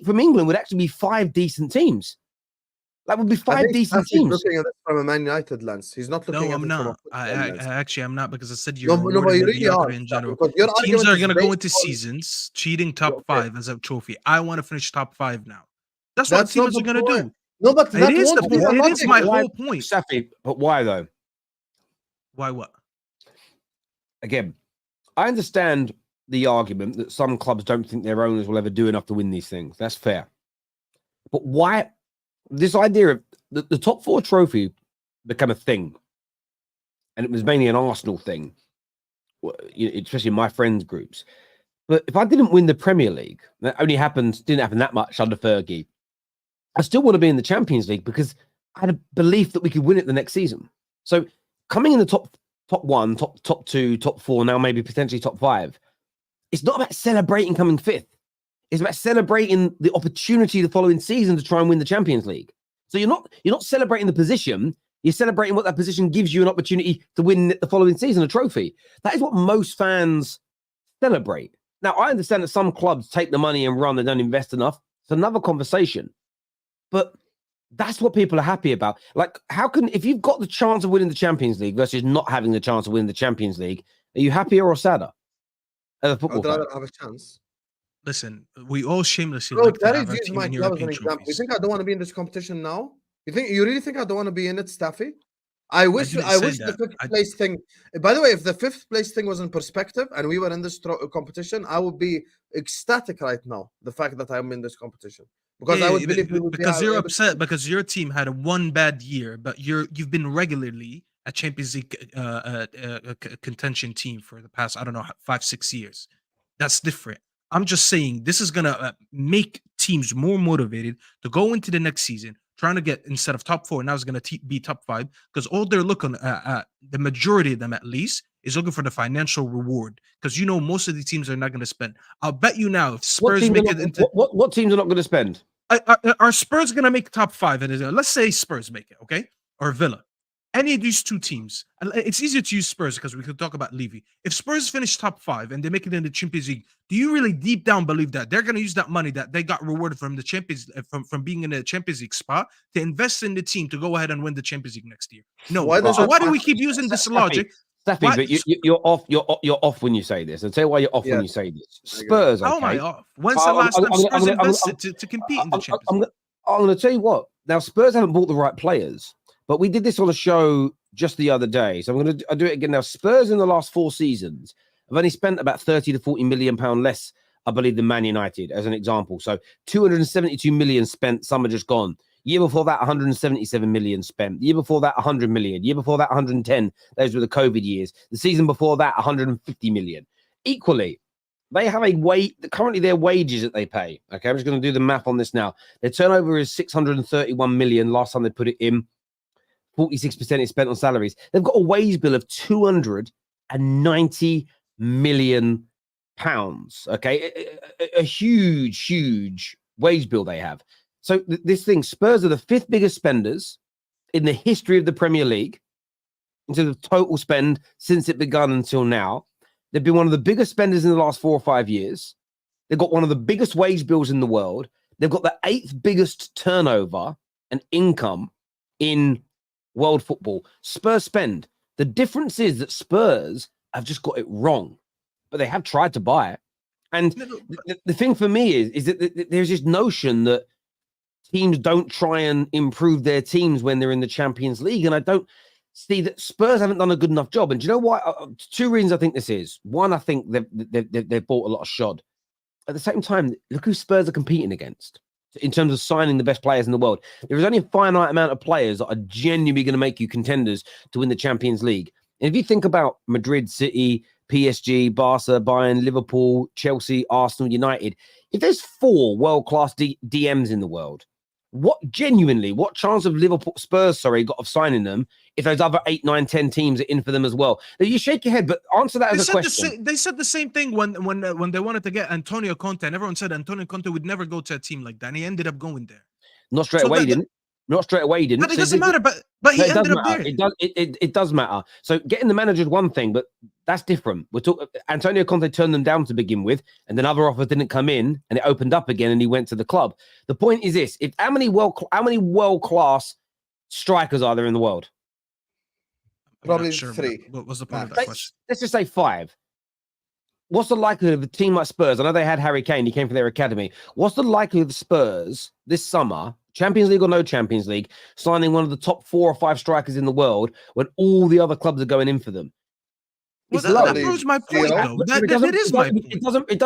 from England, would actually be 5 decent teams. That would be I 5 think decent Staffy's teams. looking at it from a Man United lens. He's not looking No, at I'm it from a not. football lens. Actually, I'm not because I said No, you're but rewarding you really are. mediocrity in general. Because your Teams argument are is going to go based into on- seasons cheating top Okay. 5 as a trophy. I want to finish top 5 now. That's what That's not teams are the going to point. do. No, but that It is won't the be point. It is logic. my Why- whole point. Staffy, but why though? Why what? Again, I understand the argument that some clubs don't think their owners will ever do enough to win these things. That's fair. But why this idea of the top 4 trophy become a thing? And it was mainly an Arsenal thing, especially in my friends' groups. But if I didn't win the Premier League, that only didn't happen that much under Fergie, I still want to be in the Champions League because I had a belief that we could win it the next season. So coming in the top 1, top 2, top 4, now maybe potentially top 5, it's not about celebrating coming 5th. It's about celebrating the opportunity the following season to try and win the Champions League. So you're not celebrating the position. You're celebrating what that position gives you an opportunity to win the following season, a trophy. That is what most fans celebrate. Now, I understand that some clubs take the money and run and don't invest enough. It's another conversation. But that's what people are happy about. Like, if you've got the chance of winning the Champions League versus not having the chance of winning the Champions League, are you happier or sadder as a football I'd fan? rather have a chance. Listen, we all shamelessly Bro, like to that have is our use team my in club as an European example. You trophies. think I don't want to be in this competition now? You really think I don't want to be in it, Staffy? I wish didn't the say 5th that. place thing. By the way, if the 5th place thing was in perspective and we were in this competition, I would be ecstatic right now. The fact that I'm in this competition, because I would believe we would because you're able to- upset because your team had a one bad year, but you've been regularly a Champions League contention team for the past, I don't know, 5-6 years. That's different. I'm just saying this is gonna make teams more motivated to go into the next season trying to get, instead of top 4, now it's gonna be top 5, because all they're looking at, the majority of them at least, is looking for the financial reward, because most of the teams are not going to spend. I'll bet you now, if Spurs make it into what teams are not going to spend? are Spurs going to make top 5? And let's say Spurs make it, okay, or Villa. Any of these two teams, and it's easier to use Spurs because we could talk about Levy. If Spurs finish top 5 and they make it in the Champions League, do you really deep down believe that they're going to use that money that they got rewarded from the Champions from being in the Champions League spot to invest in the team to go ahead and win the Champions League next year? No. Why does So that why do we matter? keep using this logic? Staffy, but you're off. You're off when you say this. I'll tell you why you're off when you say this. Spurs. How am I off? When's the last time Spurs invested to compete in the Champions League? I'm going to tell you what. Now, Spurs haven't bought the right players, but we did this on a show just the other day. So I'll do it again now. Spurs in the last 4 seasons have only spent about 30 to 40 million pound less, I believe, than Man United, as an example. So 272 million spent, some are just gone. Year before that, 177 million spent. Year before that, 100 million. Year before that, 110. Those were the COVID years. The season before that, 150 million. Equally, they have currently their wages that they pay. Okay, I'm just going to do the math on this now. Their turnover is 631 million last time they put it in. 46% is spent on salaries. They've got a wage bill of 290 million pounds. Okay, a huge wage bill they have. So this thing, Spurs are the 5th biggest spenders in the history of the Premier League in terms of total spend since it began until now. They've been one of the biggest spenders in the last 4 or 5 years. They've got one of the biggest wage bills in the world. They've got the 8th biggest turnover and income in world football. Spurs spend. The difference is that Spurs have just got it wrong, but they have tried to buy it. And the thing for me is that there's this notion that teams don't try and improve their teams when they're in the Champions League. And I don't see that Spurs haven't done a good enough job. And do you know why? 2 reasons I think this is. One, I think they've bought a lot of shod. At the same time, look who Spurs are competing against in terms of signing the best players in the world. There is only a finite amount of players that are genuinely going to make you contenders to win the Champions League. And if you think about Madrid, City, PSG, Barca, Bayern, Liverpool, Chelsea, Arsenal, United, if there's 4 world-class DMs in the world, what chance of Spurs got of signing them if those other 8, 9, 10 teams are in for them as well? Now, you shake your head, but answer that as a question. They said the same thing when they wanted to get Antonio Conte, and everyone said Antonio Conte would never go to a team like that, and he ended up going there. Not straight away, he didn't. Not straight away, he didn't. But it doesn't matter. But he ended up there. It does matter. So getting the manager is one thing, but That's different. We're talking. Antonio Conte turned them down to begin with, and then other offers didn't come in, and it opened up again, and he went to the club. The point is this: how many world class strikers are there in the world? I'm not Probably sure, 3. What was the point of that Let's, question? let's just say 5. What's the likelihood of a team like Spurs? I know they had Harry Kane. He came from their academy. What's the likelihood of Spurs this summer, Champions League or no Champions League, signing one of the top 4 or 5 strikers in the world when all the other clubs are going in for them? Well, It's that low. proves my point, though. That is my point. It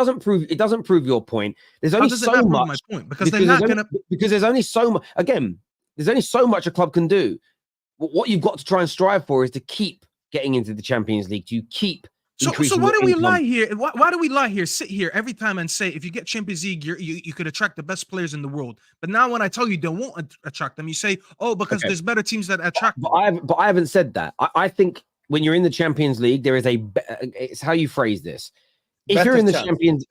doesn't prove your point. There's How only does it so not prove much my point? Because they're not going to. because there's only so much. Again, there's only so much a club can do. What you've got to try and strive for is to keep getting into the Champions League. To keep. So increasing why your do we income. lie here? Why do we lie here? Sit here every time and say if you get Champions League, you could attract the best players in the world. But now when I tell you they won't attract them, you say, oh, because there's better teams that attract. But I haven't said that. I think when you're in the Champions League, there is it's how you phrase this. If Better you're in the chance. Champions,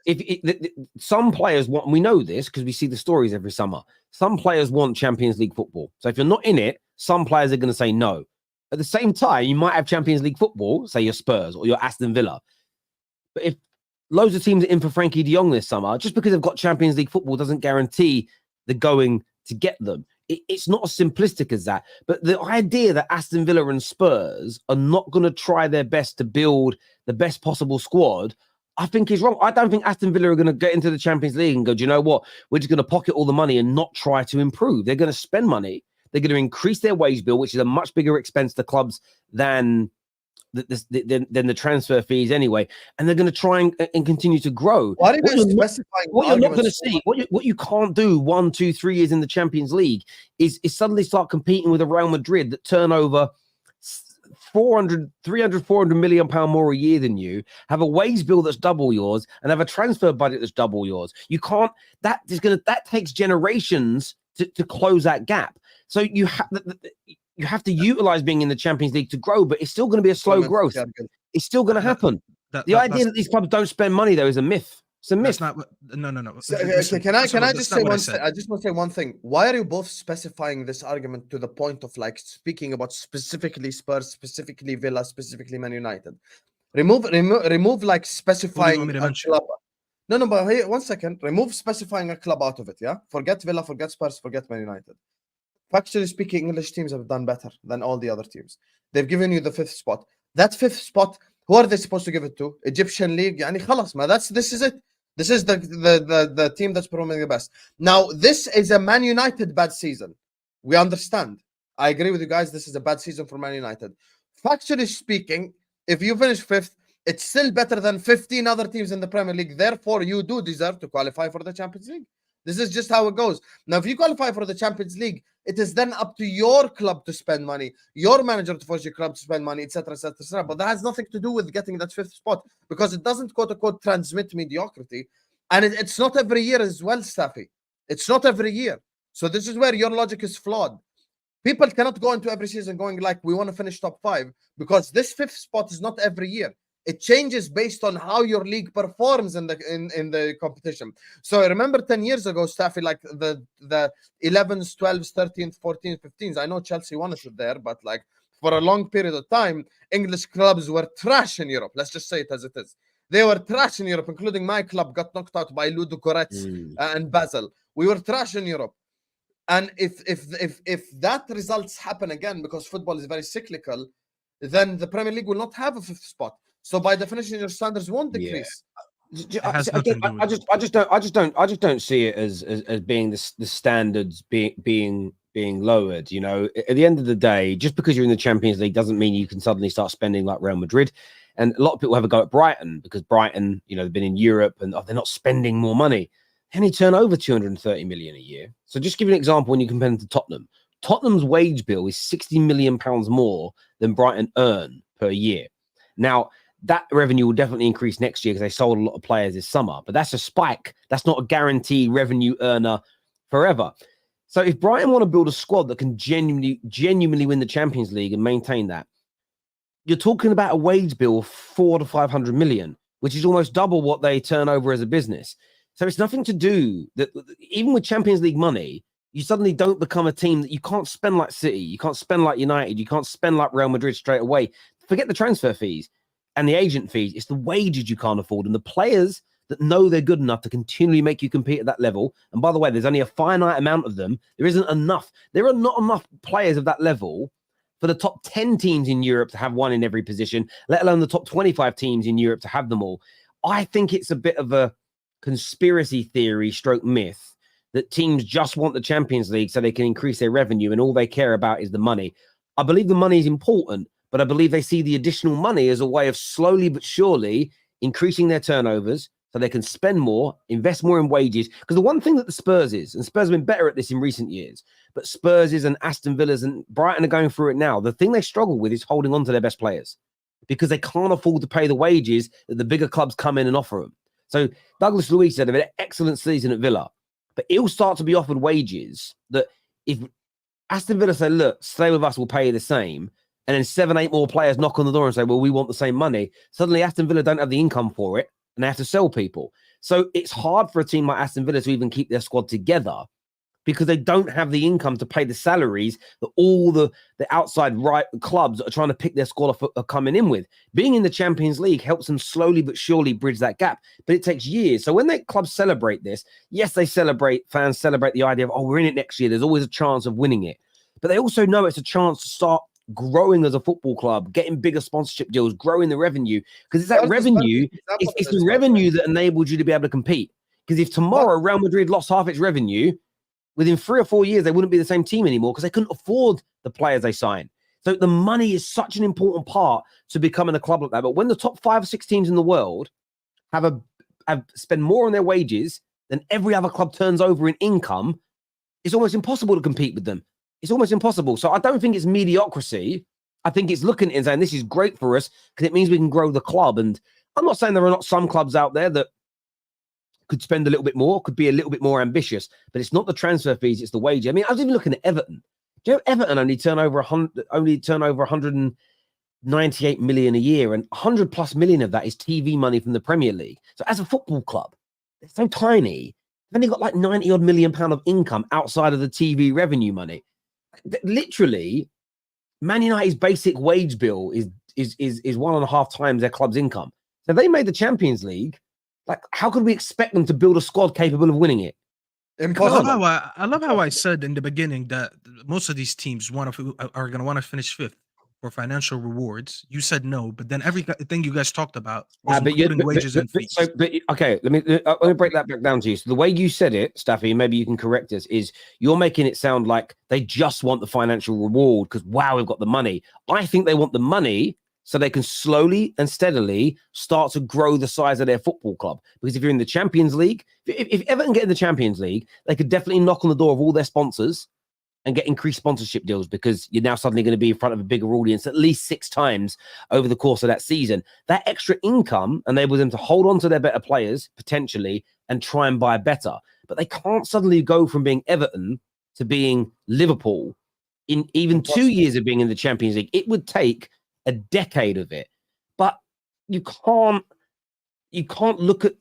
some players want, we know this because we see the stories every summer. Some players want Champions League football. So if you're not in it, some players are going to say no. At the same time, you might have Champions League football, say your Spurs or your Aston Villa. But if loads of teams are in for Frankie de Jong this summer, just because they've got Champions League football doesn't guarantee they're going to get them. It's not as simplistic as that. But the idea that Aston Villa and Spurs are not going to try their best to build the best possible squad, I think is wrong. I don't think Aston Villa are going to get into the Champions League and go, do you know what? We're just going to pocket all the money and not try to improve. They're going to spend money. They're going to increase their wage bill, which is a much bigger expense to clubs than the transfer fees anyway. And they're going to try and continue to grow. Why are you guys specifying What you're not going to arguments? see, what you can't do 1, 2, 3 years in the Champions League is suddenly start competing with a Real Madrid that turn over 400 million pound more a year than you, have a wage bill that's double yours, and have a transfer budget that's double yours. You can't. That takes generations to close that gap. So you have to utilize being in the Champions League to grow, but it's still going to be a slow growth. It's still going to happen. The idea that these clubs don't spend money, though, is a myth. It's a myth. That's not. No. So, Listen, can I that's just not say what I one? said. I just want to say one thing. Why are you both specifying this argument to the point of like speaking about specifically Spurs, specifically Villa, specifically Man United? Remove like specifying me to a mention? club. No, but here, 1 second. Remove specifying a club out of it. Yeah, forget Villa, forget Spurs, forget Man United. Factually speaking, English teams have done better than all the other teams. They've given you the 5th spot. That 5th spot, who are they supposed to give it to? Egyptian League. Yani khalas, ma. This is it. This is the team that's performing the best. Now, this is a Man United bad season. We understand. I agree with you guys. This is a bad season for Man United. Factually speaking, if you finish 5th, it's still better than 15 other teams in the Premier League. Therefore, you do deserve to qualify for the Champions League. This is just how it goes. Now, if you qualify for the Champions League, it is then up to your club to spend money, your manager to force your club to spend money, etc., etc., etc. But that has nothing to do with getting that 5th spot because it doesn't quote unquote transmit mediocrity, and it's not every year as well, Staffy. It's not every year. So this is where your logic is flawed. People cannot go into every season going like we want to finish top 5 because this 5th spot is not every year. It changes based on how your league performs in the competition. So I remember 10 years ago, Staffy, like the 11s, 12s, 13th, 14th, 15th. I know Chelsea wanted it there, but like for a long period of time, English clubs were trash in Europe. Let's just say it as it is. They were trash in Europe, including my club got knocked out by Ludo Goretz and Basel. We were trash in Europe. And if that results happen again, because football is very cyclical, then the Premier League will not have a 5th spot. So by definition, your standards won't decrease. I just don't see it as being the standards being lowered. You know, at the end of the day, just because you're in the Champions League doesn't mean you can suddenly start spending like Real Madrid. And a lot of people have a go at Brighton because Brighton, you know, they've been in Europe and they're not spending more money. And they turn over 230 million a year. So just give you an example when you compare them to Tottenham. Tottenham's wage bill is 60 million pounds more than Brighton earn per year. Now, that revenue will definitely increase next year because they sold a lot of players this summer, but that's a spike. That's not a guaranteed revenue earner forever. So if Brighton want to build a squad that can genuinely win the Champions League and maintain that, you're talking about a wage bill of 400 to 500 million, which is almost double what they turn over as a business. So it's nothing to do that even with Champions League money, you suddenly don't become a team that you can't spend like City, you can't spend like United, you can't spend like Real Madrid straight away. Forget the transfer fees. and the agent fees. It's the wages you can't afford. And the players that know they're good enough to continually make you compete at that level. And by the way, there's only a finite amount of them. There isn't enough. There are not enough players of that level for the top 10 teams in Europe to have one in every position, let alone the top 25 teams in Europe to have them all. I think it's a bit of a conspiracy theory stroke myth that teams just want the Champions League so they can increase their revenue and all they care about is the money. I believe the money is important, but I believe they see the additional money as a way of slowly but surely increasing their turnovers so they can spend more, invest more in wages. Because the one thing that the Spurs is, and Spurs have been better at this in recent years, but Spurs is and Aston Villas and Brighton are going through it now. The thing they struggle with is holding on to their best players because they can't afford to pay the wages that the bigger clubs come in and offer them. So Douglas Luiz had an excellent season at Villa, but he'll start to be offered wages that if Aston Villa say, look, stay with us, we'll pay you the same, and then 7-8 more players knock on the door and say, well, we want the same money, suddenly Aston Villa don't have the income for it, and they have to sell people. So it's hard for a team like Aston Villa to even keep their squad together because they don't have the income to pay the salaries that all the outside right clubs that are trying to pick their squad off are coming in with. Being in the Champions League helps them slowly but surely bridge that gap, but it takes years. So when the clubs celebrate this, yes, they celebrate, fans celebrate the idea of, oh, we're in it next year. There's always a chance of winning it. But they also know it's a chance to start growing as a football club, getting bigger sponsorship deals, growing the revenue, because it's that revenue, it's the revenue that enables you to be able to compete. Because if tomorrow Real Madrid lost half its revenue, within 3 or 4 years, they wouldn't be the same team anymore because they couldn't afford the players they signed. So the money is such an important part to becoming a club like that. But when the top 5 or 6 teams in the world have spend more on their wages than every other club turns over in income, it's almost impossible to compete with them. It's almost impossible. So I don't think it's mediocrity. I think it's looking at it and saying, this is great for us because it means we can grow the club. And I'm not saying there are not some clubs out there that could spend a little bit more, could be a little bit more ambitious, but it's not the transfer fees, it's the wage. I mean, I was even looking at Everton. Do you know Everton only turn over 198 million a year, and 100 plus million of that is TV money from the Premier League. So as a football club, they're so tiny. They've only got like 90 odd million pound of income outside of the TV revenue money. Literally, Man United's basic wage bill is 1.5 times their club's income. So they made the Champions League. Like, how could we expect them to build a squad capable of winning it? Impossible. I love how I said in the beginning that most of these teams are going to want to finish 5th for financial rewards. You said no, but then everything you guys talked about was including wages and fees. Okay, let me break that back down to you. So the way you said it, Staffy, maybe you can correct us, is you're making it sound like they just want the financial reward because, wow, we've got the money. I think they want the money so they can slowly and steadily start to grow the size of their football club. Because if you're in the Champions League, if Everton get in the Champions League, they could definitely knock on the door of all their sponsors and get increased sponsorship deals because you're now suddenly going to be in front of a bigger audience at least 6 times over the course of that season. That extra income enables them to hold on to their better players, potentially, and try and buy better. But they can't suddenly go from being Everton to being Liverpool in even 2 years of being in the Champions League. It would take a decade of it, but you can't look at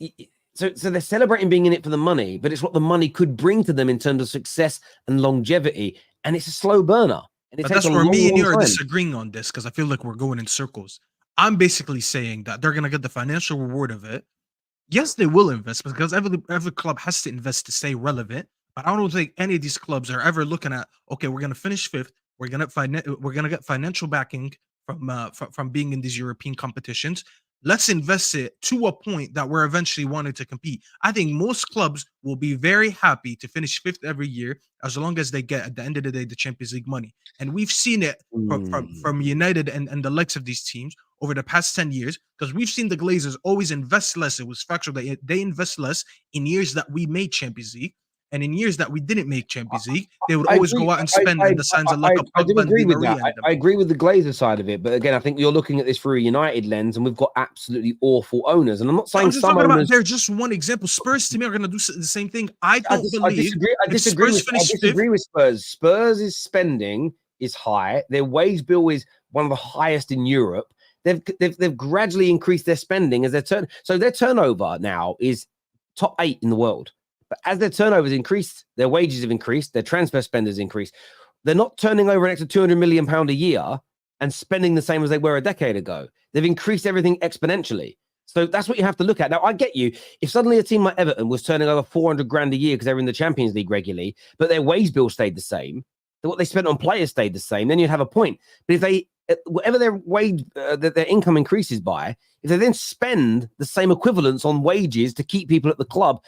so they're celebrating being in it for the money, but it's what the money could bring to them in terms of success and longevity, and it's a slow burner. And but that's where me and you are disagreeing on this because I feel like we're going in circles. I'm basically saying that they're gonna get the financial reward of it. Yes, they will invest because every club has to invest to stay relevant. But I don't think any of these clubs are ever looking at, okay, we're gonna finish 5th, we're gonna get financial backing from being in these European competitions. Let's invest it to a point that we're eventually wanting to compete. I think most clubs will be very happy to finish 5th every year as long as they get, at the end of the day, the Champions League money. And we've seen it from United and the likes of these teams over the past 10 years because we've seen the Glazers always invest less. It was factual that they invest less in years that we made Champions League. And in years that we didn't make Champions League, they would always go out and spend in the signs of like I do agree with that. I agree with the Glazer side of it, but again, I think you're looking at this through a United lens, and we've got absolutely awful owners. And I'm not saying some owners. They're just one example. Spurs to me are going to do the same thing. I disagree with Spurs. Spurs' spending is high. Their wage bill is one of the highest in Europe. They've gradually increased their spending as so their turnover now is top 8 in the world. But as their turnovers increased, their wages have increased, their transfer spend has increased. They're not turning over an extra £200 million a year and spending the same as they were a decade ago. They've increased everything exponentially. So that's what you have to look at. Now, I get you. If suddenly a team like Everton was turning over 400 grand a year because they were in the Champions League regularly, but their wage bill stayed the same, what they spent on players stayed the same, then you'd have a point. But if they, whatever their wage, their income increases by, if they then spend the same equivalence on wages to keep people at the club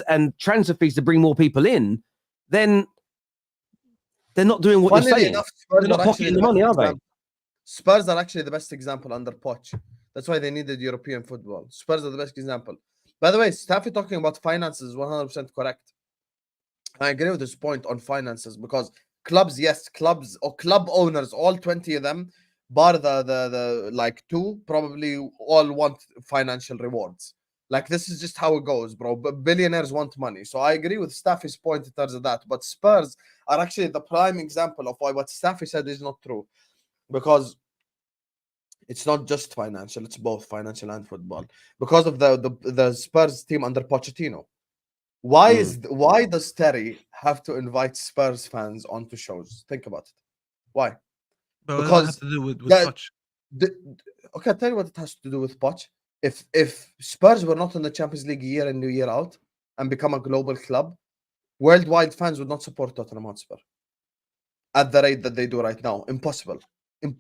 and transfer fees to bring more people in, then they're not doing what you're saying. They're not pocketing the money, are they? Spurs are actually the best example under Poch. That's why they needed European football. Spurs are the best example. By the way, Staffy talking about finances is 100% correct. I agree with his point on finances because clubs, yes, clubs or club owners, all 20 of them, bar the like 2, probably all want financial rewards. Like, this is just how it goes, bro. But billionaires want money. So I agree with Staffy's point in terms of that. But Spurs are actually the prime example of why what Staffy said is not true. Because it's not just financial, it's both financial and football. Because of the Spurs team under Pochettino. Why does Terry have to invite Spurs fans onto shows? Think about it. Why? But Because what does that have to do with Poch? Okay, I'll tell you what it has to do with Poch. If Spurs were not in the Champions League year in, year out, and become a global club, worldwide fans would not support Tottenham Hotspur at the rate that they do right now. Impossible. And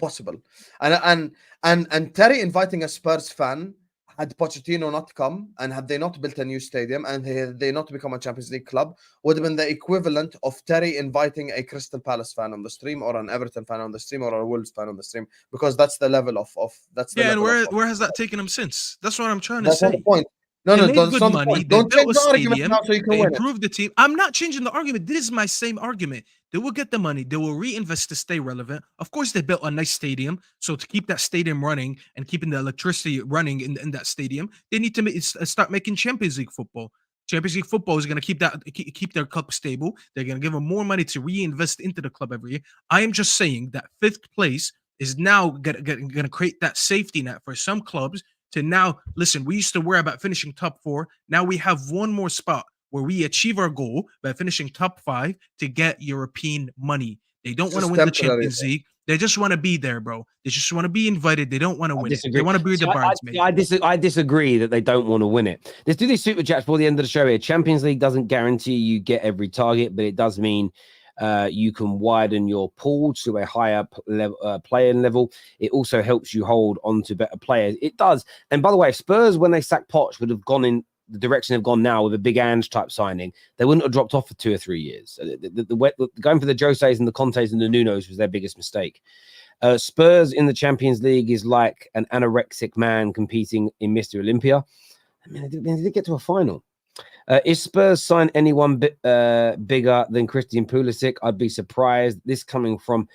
Terry inviting a Spurs fan, had Pochettino not come and had they not built a new stadium and they not become a Champions League club, would have been the equivalent of Terry inviting a Crystal Palace fan on the stream or an Everton fan on the stream or a Wolves fan on the stream, because that's the level of that's the level and where has that taken him since? That's what I'm trying to that's say. not the point. No, They no, made that's good not the money. point. They Don't built change a the argument stadium. now so you can They win it. improved the team. I'm not changing the argument. This is my same argument. They will get the money. They will reinvest to stay relevant. Of course, they built a nice stadium. So to keep that stadium running and keeping the electricity running in that stadium, they need to start making Champions League football. Champions League football is going to keep their club stable. They're going to give them more money to reinvest into the club every year. I am just saying that 5th place is now going to create that safety net for some clubs to now, listen, we used to worry about finishing top 4. Now we have one more spot where we achieve our goal by finishing top 5 to get European money. They don't want to win the Champions League. They just want to be there, bro. They just want to be invited. They don't want to win it. They want to be the bridesmaid. I disagree that they don't want to win it. Let's do these super chats before the end of the show here. Champions League doesn't guarantee you get every target, but it does mean you can widen your pool to a higher playing level. It also helps you hold on to better players. It does. And by the way, Spurs, when they sacked Poch, would have gone in the direction they've gone now with a big Ange type signing. They wouldn't have dropped off for 2 or 3 years. Going for the Joses and the Contes and the Nunos was their biggest mistake. Spurs in the Champions League is like an anorexic man competing in Mr. Olympia. I mean, they did get to a final. Is Spurs sign anyone bigger than Christian Pulisic? I'd be surprised. This coming from,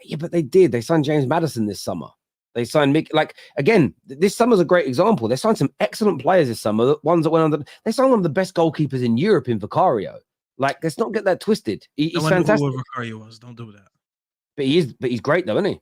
yeah, but they did. They signed James Maddison this summer. They signed Mick. Like, again, this summer's a great example. They signed some excellent players this summer. The ones that went on. They signed one of the best goalkeepers in Europe in Vicario. Like, let's not get that twisted. He's fantastic. Who Vicario was. Don't do that. But he's great though, isn't he?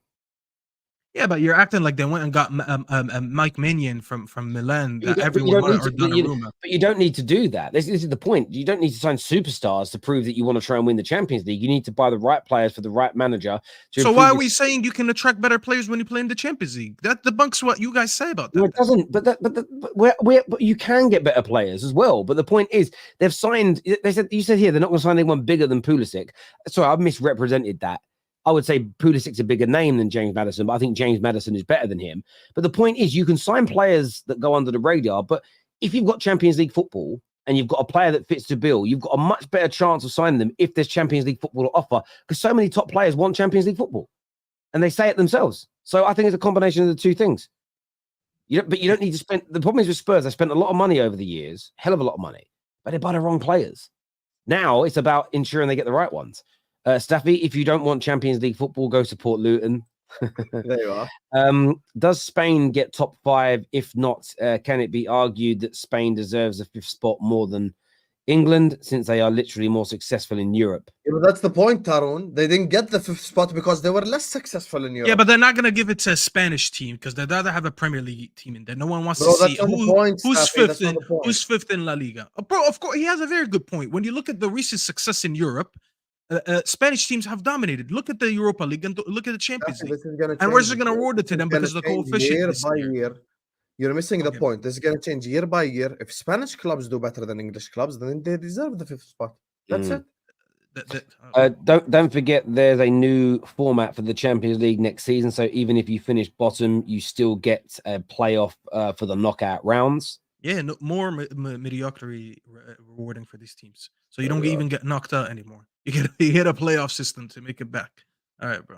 Yeah, but you're acting like they went and got Mike Maignan from Milan that everyone wanted, or Donnarumma. But you don't need to do that. This is the point. You don't need to sign superstars to prove that you want to try and win the Champions League. You need to buy the right players for the right manager. So why are we saying you can attract better players when you play in the Champions League? That debunks what you guys say about that. No, it doesn't. But you can get better players as well. But the point is, they've signed. You said here they're not going to sign anyone bigger than Pulisic. Sorry, I've misrepresented that. I would say Pulisic's a bigger name than James Maddison, but I think James Maddison is better than him. But the point is, you can sign players that go under the radar, but if you've got Champions League football and you've got a player that fits the bill, you've got a much better chance of signing them if there's Champions League football to offer, because so many top players want Champions League football, and they say it themselves. So I think it's a combination of the two things. But you don't need to spend. The problem is with Spurs, they spent a lot of money over the years, hell of a lot of money, but they buy the wrong players. Now it's about ensuring they get the right ones. Staffy, if you don't want Champions League football, go support Luton. There you are. Does Spain get top 5? If not, can it be argued that Spain deserves a 5th spot more than England, since they are literally more successful in Europe? Yeah, but that's the point, Tarun. They didn't get the 5th spot because they were less successful in Europe. Yeah, but they're not going to give it to a Spanish team because they'd rather have a Premier League team in there. No one wants to see who's fifth in La Liga. Bro, of course, he has a very good point. When you look at the recent success in Europe, Spanish teams have dominated. Look at the Europa League and look at the Champions League. This is gonna And we're change just going to award it to This is them gonna because of the change coefficient year this by year. year. You're missing the Okay. point. This is going to change year by year. If Spanish clubs do better than English clubs, then they deserve the 5th spot. That's it. Don't forget, there's a new format for the Champions League next season. So even if you finish bottom, you still get a playoff for the knockout rounds. Yeah, no, more mediocrity rewarding for these teams. So you don't even get knocked out anymore. You get a playoff system to make it back. All right, bro.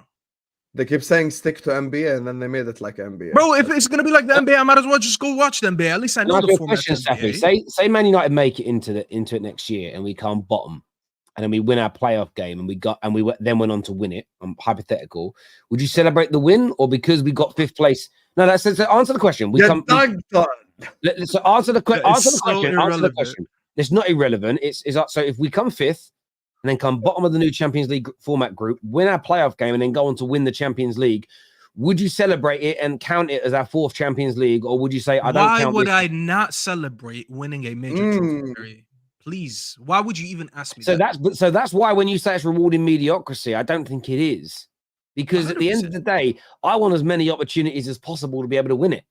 They keep saying stick to NBA, and then they made it like NBA. Bro, if it's gonna be like the NBA, I might as well just go watch the NBA. At least I know Can I the ask you a format. question, of the Staffy? NBA. Say Man United make it into it next year, and we come bottom, and then we win our playoff game, and then went on to win it. Hypothetical. Would you celebrate the win, or because we got 5th place? No, that's so answer the question. So answer the question. Answer the question. It's not irrelevant. It's so if we come 5th and then come bottom of the new Champions League format group, win our playoff game, and then go on to win the Champions League, would you celebrate it and count it as our 4th Champions League, or would you say I don't? Why count would this? I not celebrate winning a major trophy? Please, why would you even ask me? So that's why when you say it's rewarding mediocrity, I don't think it is, because 100%. at the end of the day, I want as many opportunities as possible to be able to win it.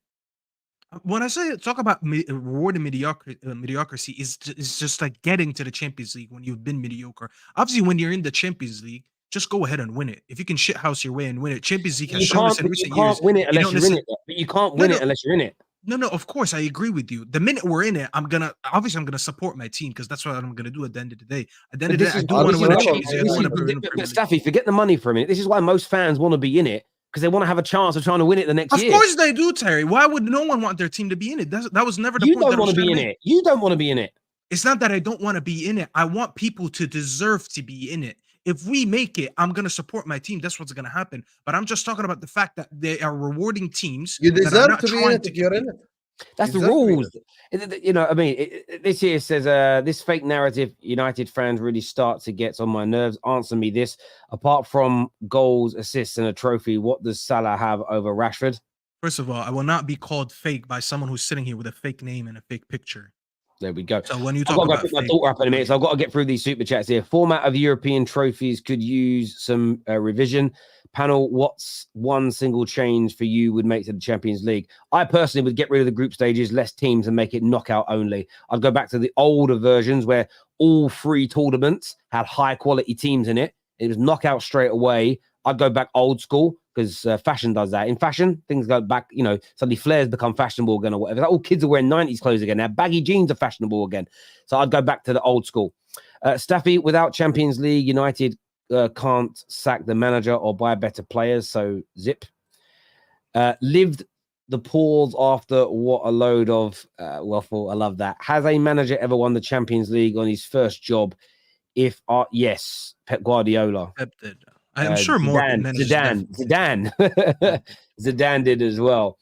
When I say talk about rewarding mediocrity, is just like getting to the Champions League when you've been mediocre. Obviously, when you're in the Champions League, just go ahead and win it. If you can shithouse your way and win it, Champions League has shown us in recent years. You can't win it unless you're in it. But you can't win it unless you're in it. No, of course, I agree with you. The minute we're in it, I'm gonna support my team because that's what I'm gonna do at the end of the day. At the end of the day, I do want to win a Champions League. I want to win a Premier But League. Staffy, forget the money for a minute. This is why most fans want to be in it, because they want to have a chance of trying to win it the next year. Of course they do, Terry. Why would no one want their team to be in it? That was never the You point. don't want to be in it. You don't want to be in it. It's not that I don't want to be in it. I want people to deserve to be in it. If we make it, I'm going to support my team. That's what's going to happen. But I'm just talking about the fact that they are rewarding teams. You that are deserve not to be in trying it if you're in it. That's the Exactly. rules. You know, I mean, this here says, this fake narrative United fans really start to get on my nerves. Answer me this. Apart from goals, assists, and a trophy, what does Salah have over Rashford? First of all, I will not be called fake by someone who's sitting here with a fake name and a fake picture. There we go. So when you I've talk got to about pick my fake, daughter up in a minute, so I've got to get through these super chats here. Format of European trophies could use some revision. Panel, what's one single change for you would make to the Champions League? I personally would get rid of the group stages, less teams, and make it knockout only. I'd go back to the older versions where all 3 tournaments had high quality teams in it. It was knockout straight away. I'd go back old school because fashion does that. In fashion, things go back, you know, suddenly flares become fashionable again or whatever. All kids are wearing 90s clothes again. Now baggy jeans are fashionable again. So I'd go back to the old school. Staffy, without Champions League, United can't sack the manager or buy better players. So zip. Lived the pause after what a load of waffle. I love that. Has a manager ever won the Champions League on his first job? If yes, Pep Guardiola. Pep did. I'm sure more Zidane Zidane did as well.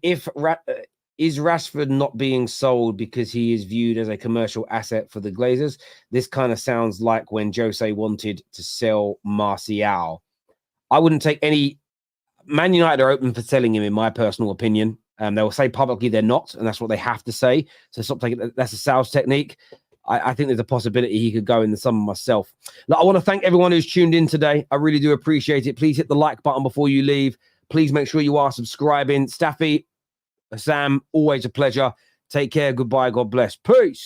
Is Rashford not being sold because he is viewed as a commercial asset for the Glazers? This kind of sounds like when Jose wanted to sell Martial. I wouldn't take any. Man United are open for selling him, in my personal opinion. They will say publicly they're not, and that's what they have to say. So stop taking that's a sales technique. I think there's a possibility he could go in the summer myself. Look, I want to thank everyone who's tuned in today. I really do appreciate it. Please hit the like button before you leave. Please make sure you are subscribing. Staffy, Sam, always a pleasure. Take care. Goodbye. God bless. Peace.